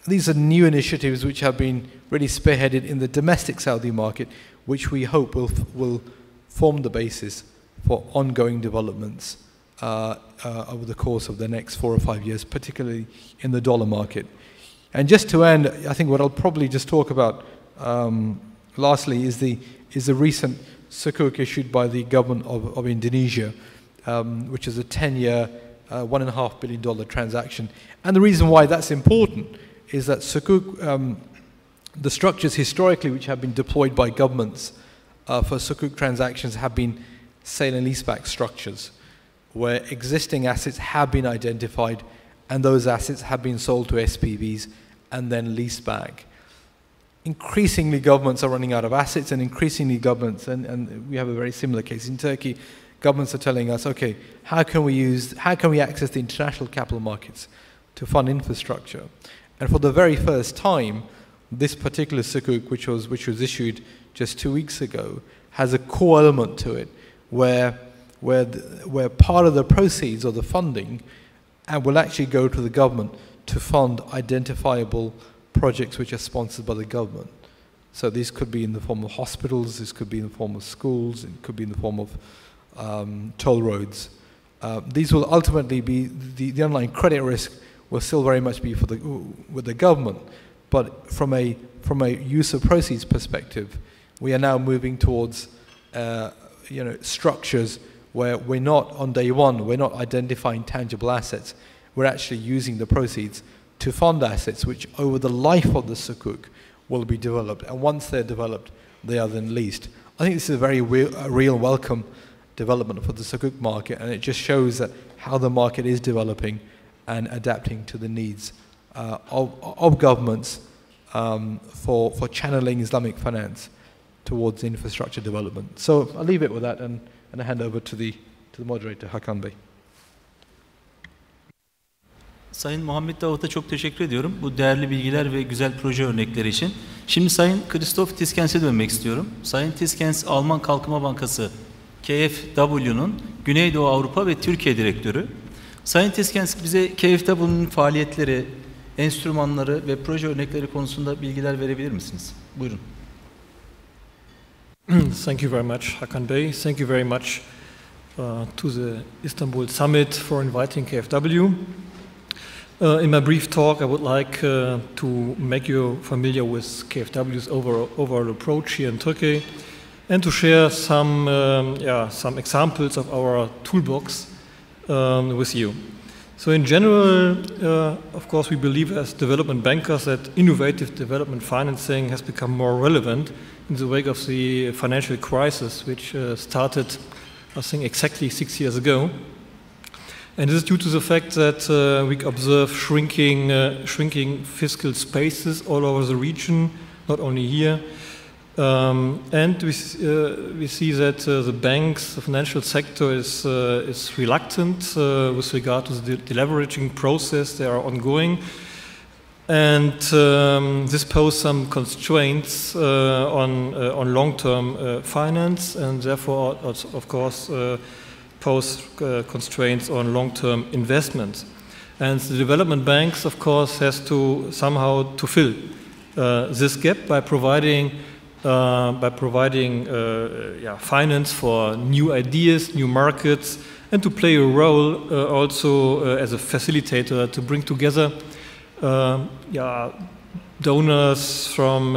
Speaker 5: these are new initiatives which have been really spearheaded in the domestic Saudi market, which we hope will form the basis for ongoing developments over the course of the next 4 or 5 years, particularly in the dollar market. And just to end, I think what I'll probably just talk about lastly is the recent sukuk issued by the government of Indonesia, which is a 10-year, $1.5 billion transaction. And the reason why that's important is that sukuk, the structures historically which have been deployed by governments for sukuk transactions have been sale and leaseback structures, where existing assets have been identified and those assets have been sold to SPVs and then leased back. Increasingly governments are running out of assets, and increasingly governments, and we have a very similar case in Turkey, governments are telling us, okay, how can we access the international capital markets to fund infrastructure? And for the very first time, this particular sukuk, which was issued just 2 weeks ago, has a core element to it, where part of the proceeds of the funding will actually go to the government to fund identifiable projects which are sponsored by the government. So these could be in the form of hospitals, this could be in the form of schools, it could be in the form of toll roads. These will ultimately be, the underlying credit risk will still very much be with the government, but from a use of proceeds perspective, we are now moving towards structures where we're not, on day one, we're not identifying tangible assets, we're actually using the proceeds to fund assets which over the life of the sukuk will be developed, and once they're developed, they are then leased. I think this is a very real welcome development for the sukuk market, and it just shows that how the market is developing and adapting to the needs of governments for channeling Islamic finance towards infrastructure development. So I'll leave it with that and I hand over to the moderator, Hakan Bey.
Speaker 2: Sayın Muhammed Davut'a çok teşekkür ediyorum bu değerli bilgiler ve güzel proje örnekleri için. Şimdi Sayın Christoph Tiskens'e dönmek istiyorum. Sayın Tiskens, Alman Kalkınma Bankası KfW'nun Güneydoğu Avrupa ve Türkiye Direktörü. Sayın Tiskens, bize KfW'nun faaliyetleri, enstrümanları ve proje örnekleri konusunda bilgiler verebilir misiniz? Buyurun.
Speaker 6: Thank you very much, Hakan Bey. Thank you very much to the Istanbul Summit for inviting KfW. In my brief talk, I would like to make you familiar with KfW's overall approach here in Turkey, and to share some examples of our toolbox with you. So in general, of course, we believe as development bankers that innovative development financing has become more relevant in the wake of the financial crisis, which started, I think, exactly 6 years ago. And this is due to the fact that we observe shrinking fiscal spaces all over the region, not only here. And we see that the banks, the financial sector is reluctant with regard to the deleveraging process. They are ongoing. And this poses some constraints on long-term finance, and therefore, of course, pose constraints on long-term investments. And the development banks, of course, has to somehow to fill this gap by providing finance for new ideas, new markets, and to play a role also as a facilitator to bring together donors from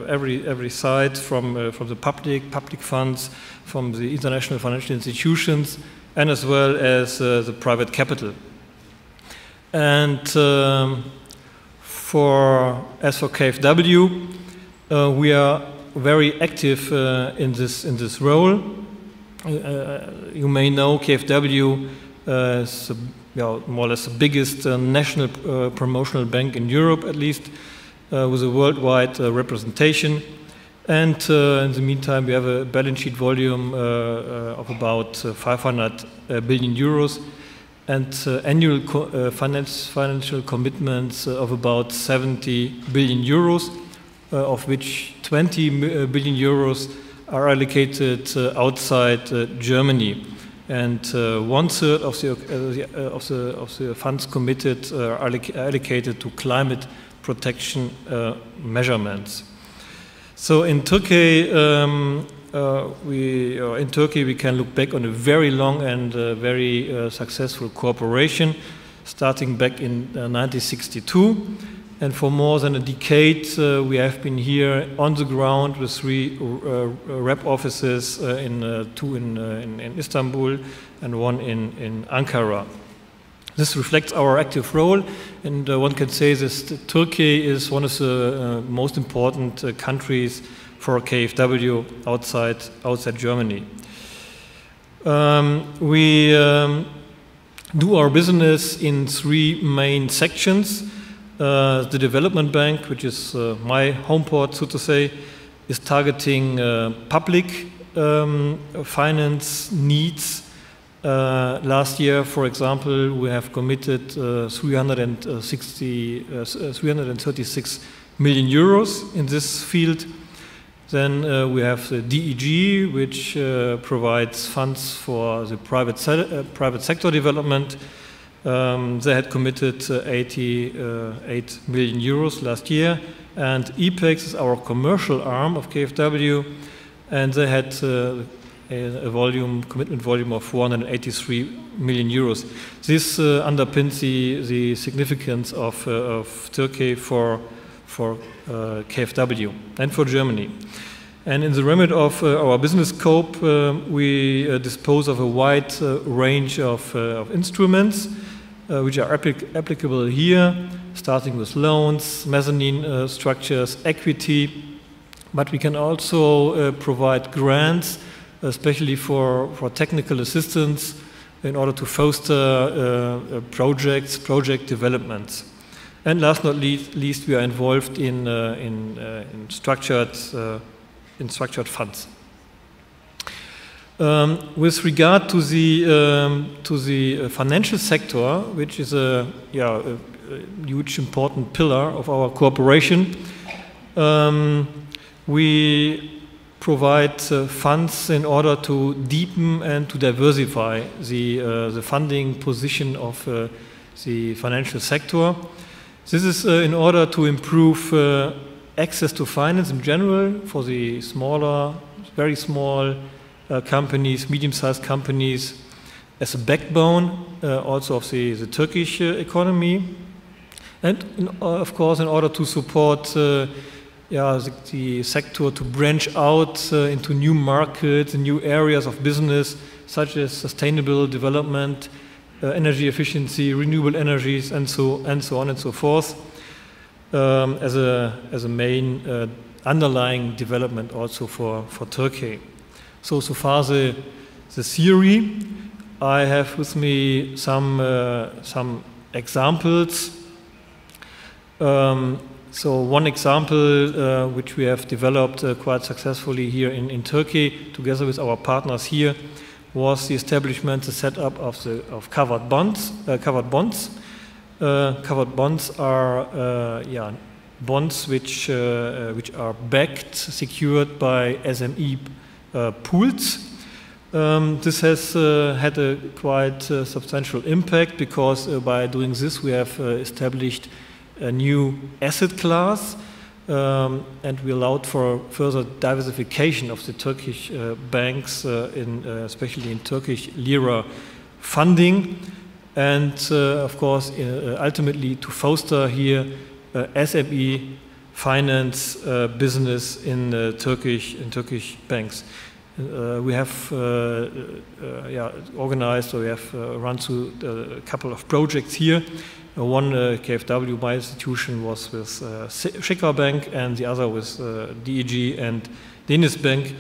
Speaker 6: every side, from the public funds, from the international financial institutions, and as well as the private capital. And as for KfW, we are very active in this role. You may know KfW is more or less the biggest national promotional bank in Europe, at least, with a worldwide representation. And in the meantime, we have a balance sheet volume of about 500 billion euros and annual financial commitments of about 70 billion euros, of which 20 billion euros are allocated outside Germany. And 1/3 of the funds committed are allocated to climate protection measurements. So in Turkey, we can look back on a very long and very successful cooperation, starting back in 1962. And for more than a decade, we have been here on the ground with 3 rep offices, 2 in Istanbul and 1 in Ankara. This reflects our active role, and one can say that Turkey is one of the most important countries for KfW outside Germany. We do our business in 3 main sections. The development bank, which is my home port, so to say, is targeting public finance needs. Last year, for example, we have committed 336 million euros in this field. Then we have the DEG, which provides funds for the private sector development. They had committed 88 million euros last year, and EPEX is our commercial arm of KfW, and they had a commitment volume of 483 million euros. This underpins the significance of Turkey for KfW and for Germany. And in the remit of our business scope, we dispose of a wide range of instruments which are applicable here, starting with loans, mezzanine structures, equity, but we can also provide grants, especially for technical assistance in order to foster project developments. And last but not least, we are involved in structured funds. With regard to the financial sector, which is a huge important pillar of our cooperation, we provide funds in order to deepen and to diversify the funding position of the financial sector. This is in order to improve access to finance in general for the smaller, very small companies, medium-sized companies, as a backbone also of the Turkish economy, and of course in order to support the sector to branch out into new markets and new areas of business, such as sustainable development, energy efficiency, renewable energies, and so on and so forth, as a main underlying development also for Turkey. So far the theory. I have with me some examples. So one example which we have developed quite successfully here in Turkey, together with our partners here, was the establishment, the setup of covered bonds. Covered bonds are bonds which are backed, secured by SME pools. This has had a quite substantial impact, because by doing this we have established a new asset class, and we allowed for further diversification of the Turkish banks, especially in Turkish lira funding, and of course ultimately to foster here SME finance business in Turkish banks. We have organized, or we have run through a couple of projects here. One KfW, my institution, was with Schicker Bank, and the other with DEG and DenizBank.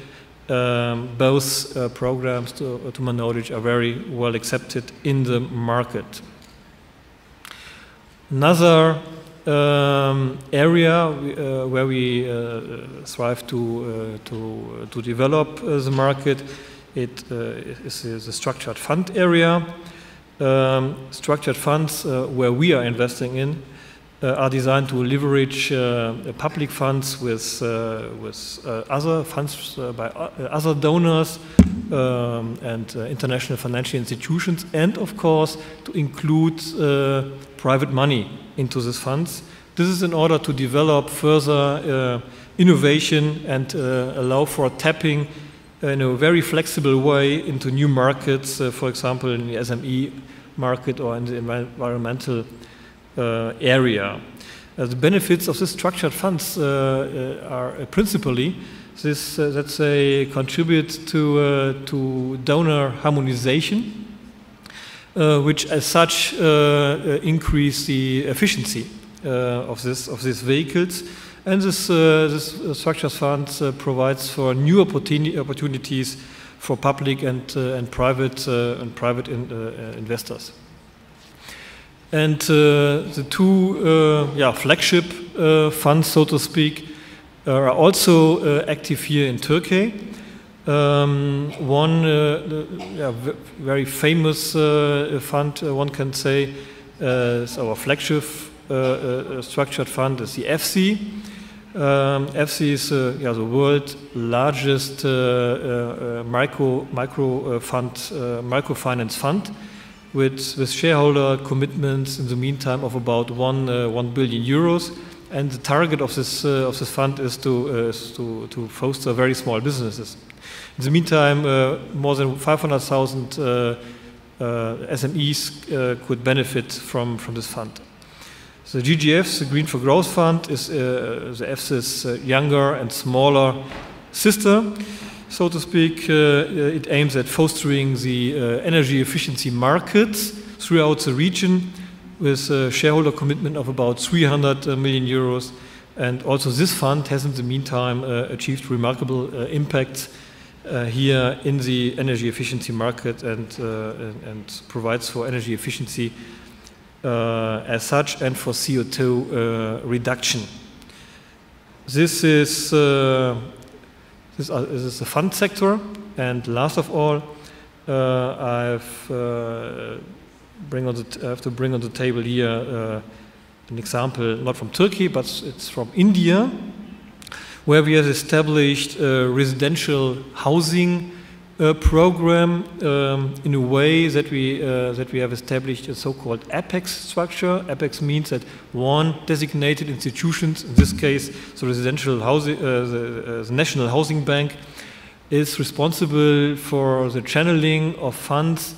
Speaker 6: Both programs, to my knowledge, are very well accepted in the market. Another area where we strive to develop the market, is the structured fund area. Structured funds where we are investing in are designed to leverage public funds with other funds by other donors and international financial institutions, and of course to include private money into these funds. This is in order to develop further innovation and allow for tapping in a very flexible way into new markets, for example in the SME market or in the environmental area. The benefits of these structured funds are principally this, that they contribute to donor harmonization, which as such increase the efficiency of these vehicles. And this structured funds provides for new opportunities for public and private investors. And the two flagship funds, so to speak, are also active here in Turkey. One very famous fund, one can say, is our flagship structured fund, is the EFSI. EFSI is the world's largest microfinance fund, with shareholder commitments in the meantime of about 1 billion euros, and the target of this fund is to foster very small businesses. In the meantime, more than 500,000 SMEs could benefit from this fund. The GGF, the Green for Growth Fund, is the EFSI's younger and smaller sister, so to speak. It aims at fostering the energy efficiency markets throughout the region, with a shareholder commitment of about 300 million euros. And also this fund has in the meantime achieved remarkable impacts here in the energy efficiency market, and provides for energy efficiency as such, and for CO2 reduction. This is the fund sector. And last of all, I have to bring on the table here an example, not from Turkey, but it's from India, where we have established a residential housing program in a way that we have established a so-called APEX structure. APEX means that one designated institutions, in this case the residential housing, the National Housing Bank, is responsible for the channeling of funds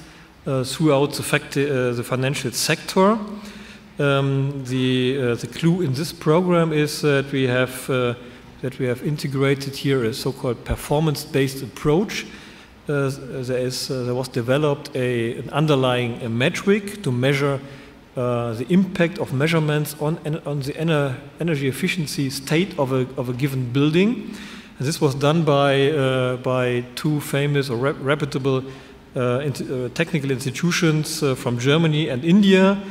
Speaker 6: throughout the financial sector. The clue in this program is that we have integrated here a so-called performance-based approach. There was developed an underlying metric to measure the impact of measurements on the energy efficiency state of a given building. And this was done by two famous or reputable technical institutions from Germany and India.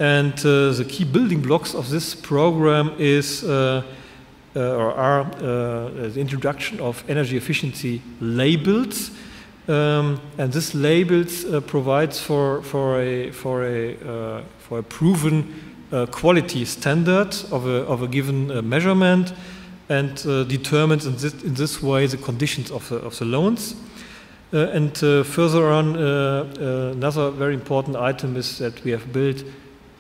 Speaker 6: And the key building blocks of this program are the introduction of energy efficiency labels, and this labels provides for a proven quality standard of a given measurement, and determines in this way the conditions of the loans. And further on, another very important item is that we have built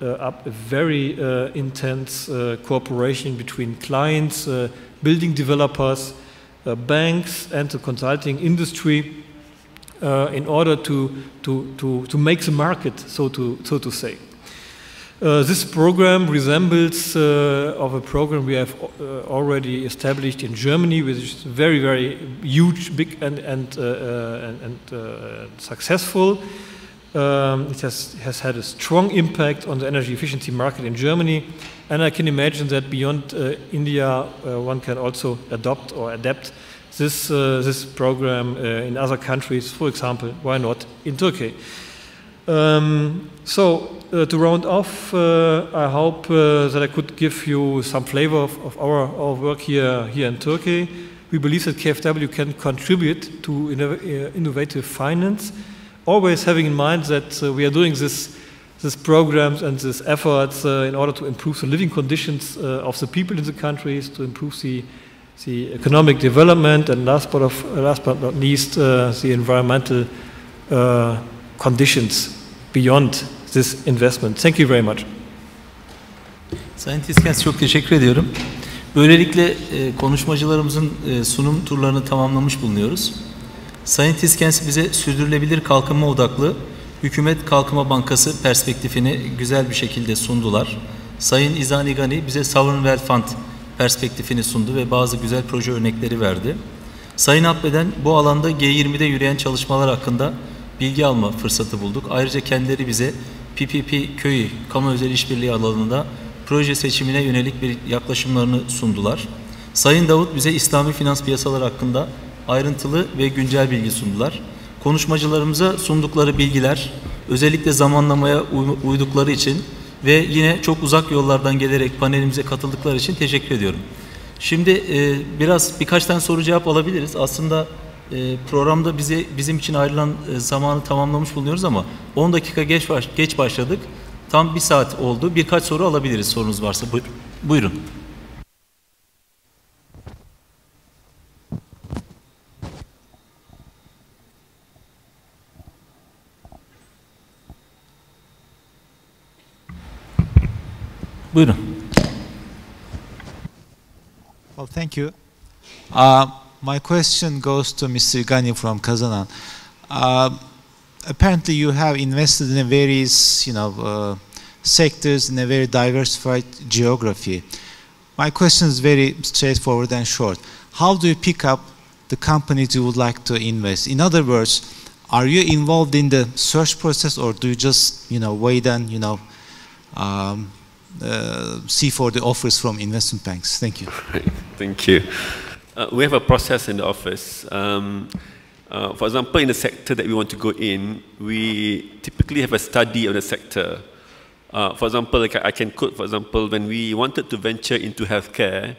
Speaker 6: up a very intense cooperation between clients, building developers, banks, and the consulting industry in order to make the market, so to say. This program resembles of a program we have already established in Germany, which is very, very huge, big, and successful. It has had a strong impact on the energy efficiency market in Germany, and I can imagine that beyond India, one can also adopt or adapt this program in other countries. For example, why not in Turkey? To round off, I hope that I could give you some flavor of our work here in Turkey. We believe that KfW can contribute to innovative finance, always having in mind that we are doing these programs and these efforts in order to improve the living conditions of the people in the countries, to improve the economic development, and last but not least, the environmental conditions beyond this investment. Thank you very much.
Speaker 2: Sayın Tiskens, çok teşekkür ediyorum. Böylelikle konuşmacılarımızın sunum turlarını tamamlamış bulunuyoruz. Sayın Tiskens bize sürdürülebilir kalkınma odaklı Hükümet Kalkınma Bankası perspektifini güzel bir şekilde sundular. Sayın İzani Gani bize Sovereign Wealth Fund perspektifini sundu ve bazı güzel proje örnekleri verdi. Sayın Akbeden bu alanda G20'de yürüyen çalışmalar hakkında bilgi alma fırsatı bulduk. Ayrıca kendileri bize PPP köyü, kamu özel işbirliği alanında proje seçimine yönelik bir yaklaşımlarını sundular. Sayın Davut bize İslami finans piyasaları hakkında ayrıntılı ve güncel bilgi sundular. Konuşmacılarımıza sundukları bilgiler, özellikle zamanlamaya uydukları için ve yine çok uzak yollardan gelerek panelimize katıldıkları için teşekkür ediyorum. Şimdi birkaç tane soru cevap alabiliriz. Aslında programda bizim için ayrılan zamanı tamamlamış bulunuyoruz ama 10 dakika geç başladık. Tam 1 saat oldu. Birkaç soru alabiliriz sorunuz varsa. Buyurun. Buyurun.
Speaker 7: Well, thank you. My question goes to Mr. Gani from Kazanan. Apparently, you have invested in various, sectors in a very diversified geography. My question is very straightforward and short. How do you pick up the companies you would like to invest? In other words, are you involved in the search process, or do you just, wait and, see for the offers from investment banks? Thank you.
Speaker 3: Thank you. We have a process in the office. For example, in the sector that we want to go in, we typically have a study of the sector. For example, I can quote, for example, when we wanted to venture into healthcare,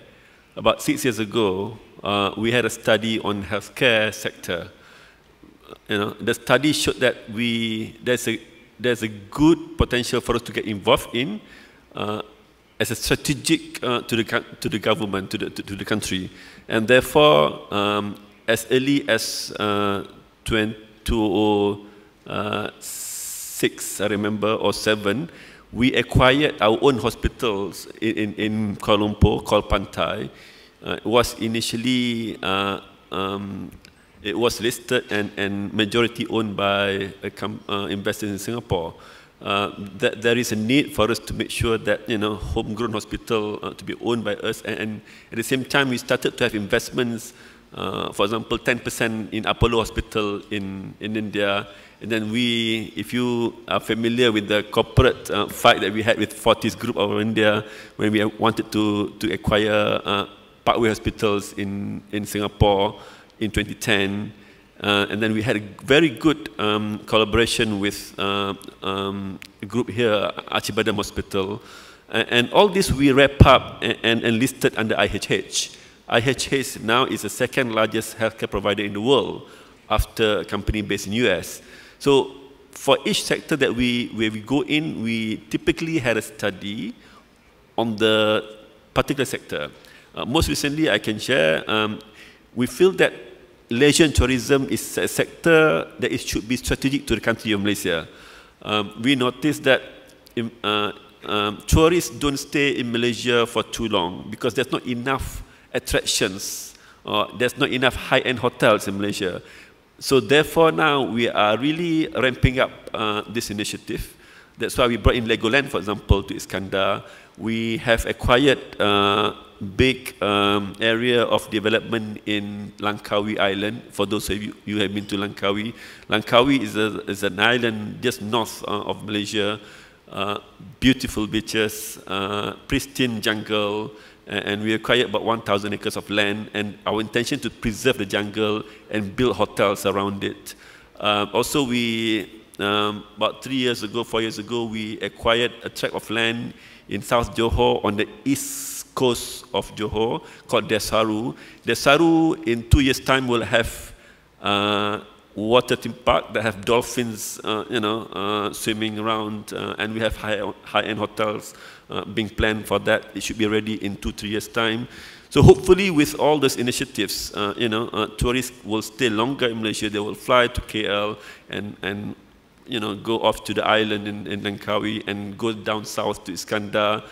Speaker 3: about 6 years ago, we had a study on healthcare sector. The study showed that there's a good potential for us to get involved in as a strategic to the government, to the country, and therefore, as early as 2006, I remember, or 7, we acquired our own hospitals in Kuala Lumpur called Pantai. It was initially it was listed and majority owned by investors in Singapore. That there is a need for us to make sure that homegrown hospital to be owned by us, and at the same time we started to have investments. For example, 10% in Apollo Hospital in India, and then if you are familiar with the corporate fight that we had with Fortis Group of India when we wanted to acquire Parkway Hospitals in Singapore in 2010. And then we had a very good collaboration with a group here, Acibadem Hospital. And all this we wrap up and listed under IHH. IHH now is the second largest healthcare provider in the world after a company based in US. So for each sector that where we go in, we typically had a study on the particular sector. Most recently, I can share, we feel that leisure and tourism is a sector that should be strategic to the country of Malaysia. We noticed that tourists don't stay in Malaysia for too long because there's not enough attractions, there's not enough high-end hotels in Malaysia. So therefore now we are really ramping up this initiative. That's why we brought in Legoland, for example, to Iskandar. We have acquired big area of development in Langkawi Island. For those of you who have been to Langkawi, Langkawi is an island just north of Malaysia. Beautiful beaches, pristine jungle, and we acquired about 1,000 acres of land, and our intention to preserve the jungle and build hotels around it. Also, we about 3 years ago, 4 years ago, we acquired a tract of land in South Johor on the east coast of Johor called Desaru. Desaru, in 2 years' time, will have water theme park that have dolphins, swimming around, and we have high-end hotels being planned for that. It should be ready in 2-3 years' time. So hopefully, with all those initiatives, tourists will stay longer in Malaysia. They will fly to KL and go off to the island in Langkawi and go down south to Iskandar.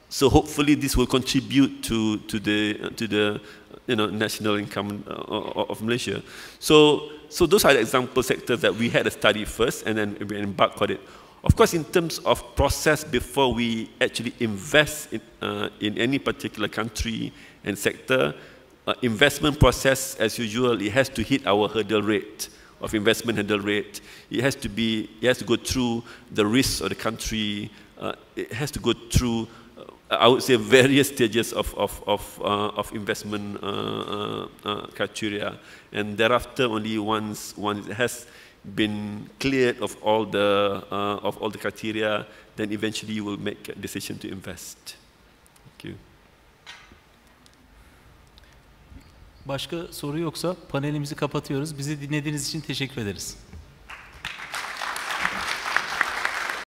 Speaker 3: So hopefully, this will contribute to the national income of Malaysia. So those are the example sectors that we had a study first, and then we embarked on it. Of course, in terms of process before we actually invest in any particular country and sector, investment process, as usual, it has to hit our hurdle rate of investment hurdle rate. It has to go through the risks of the country. It has to go through, I would say, various stages of investment criteria, and thereafter, only once it has been cleared of all the criteria, then eventually you will make a decision to invest. Thank you.
Speaker 2: Başka soru yoksa panelimizi kapatıyoruz. Bizi dinlediğiniz için teşekkür ederiz.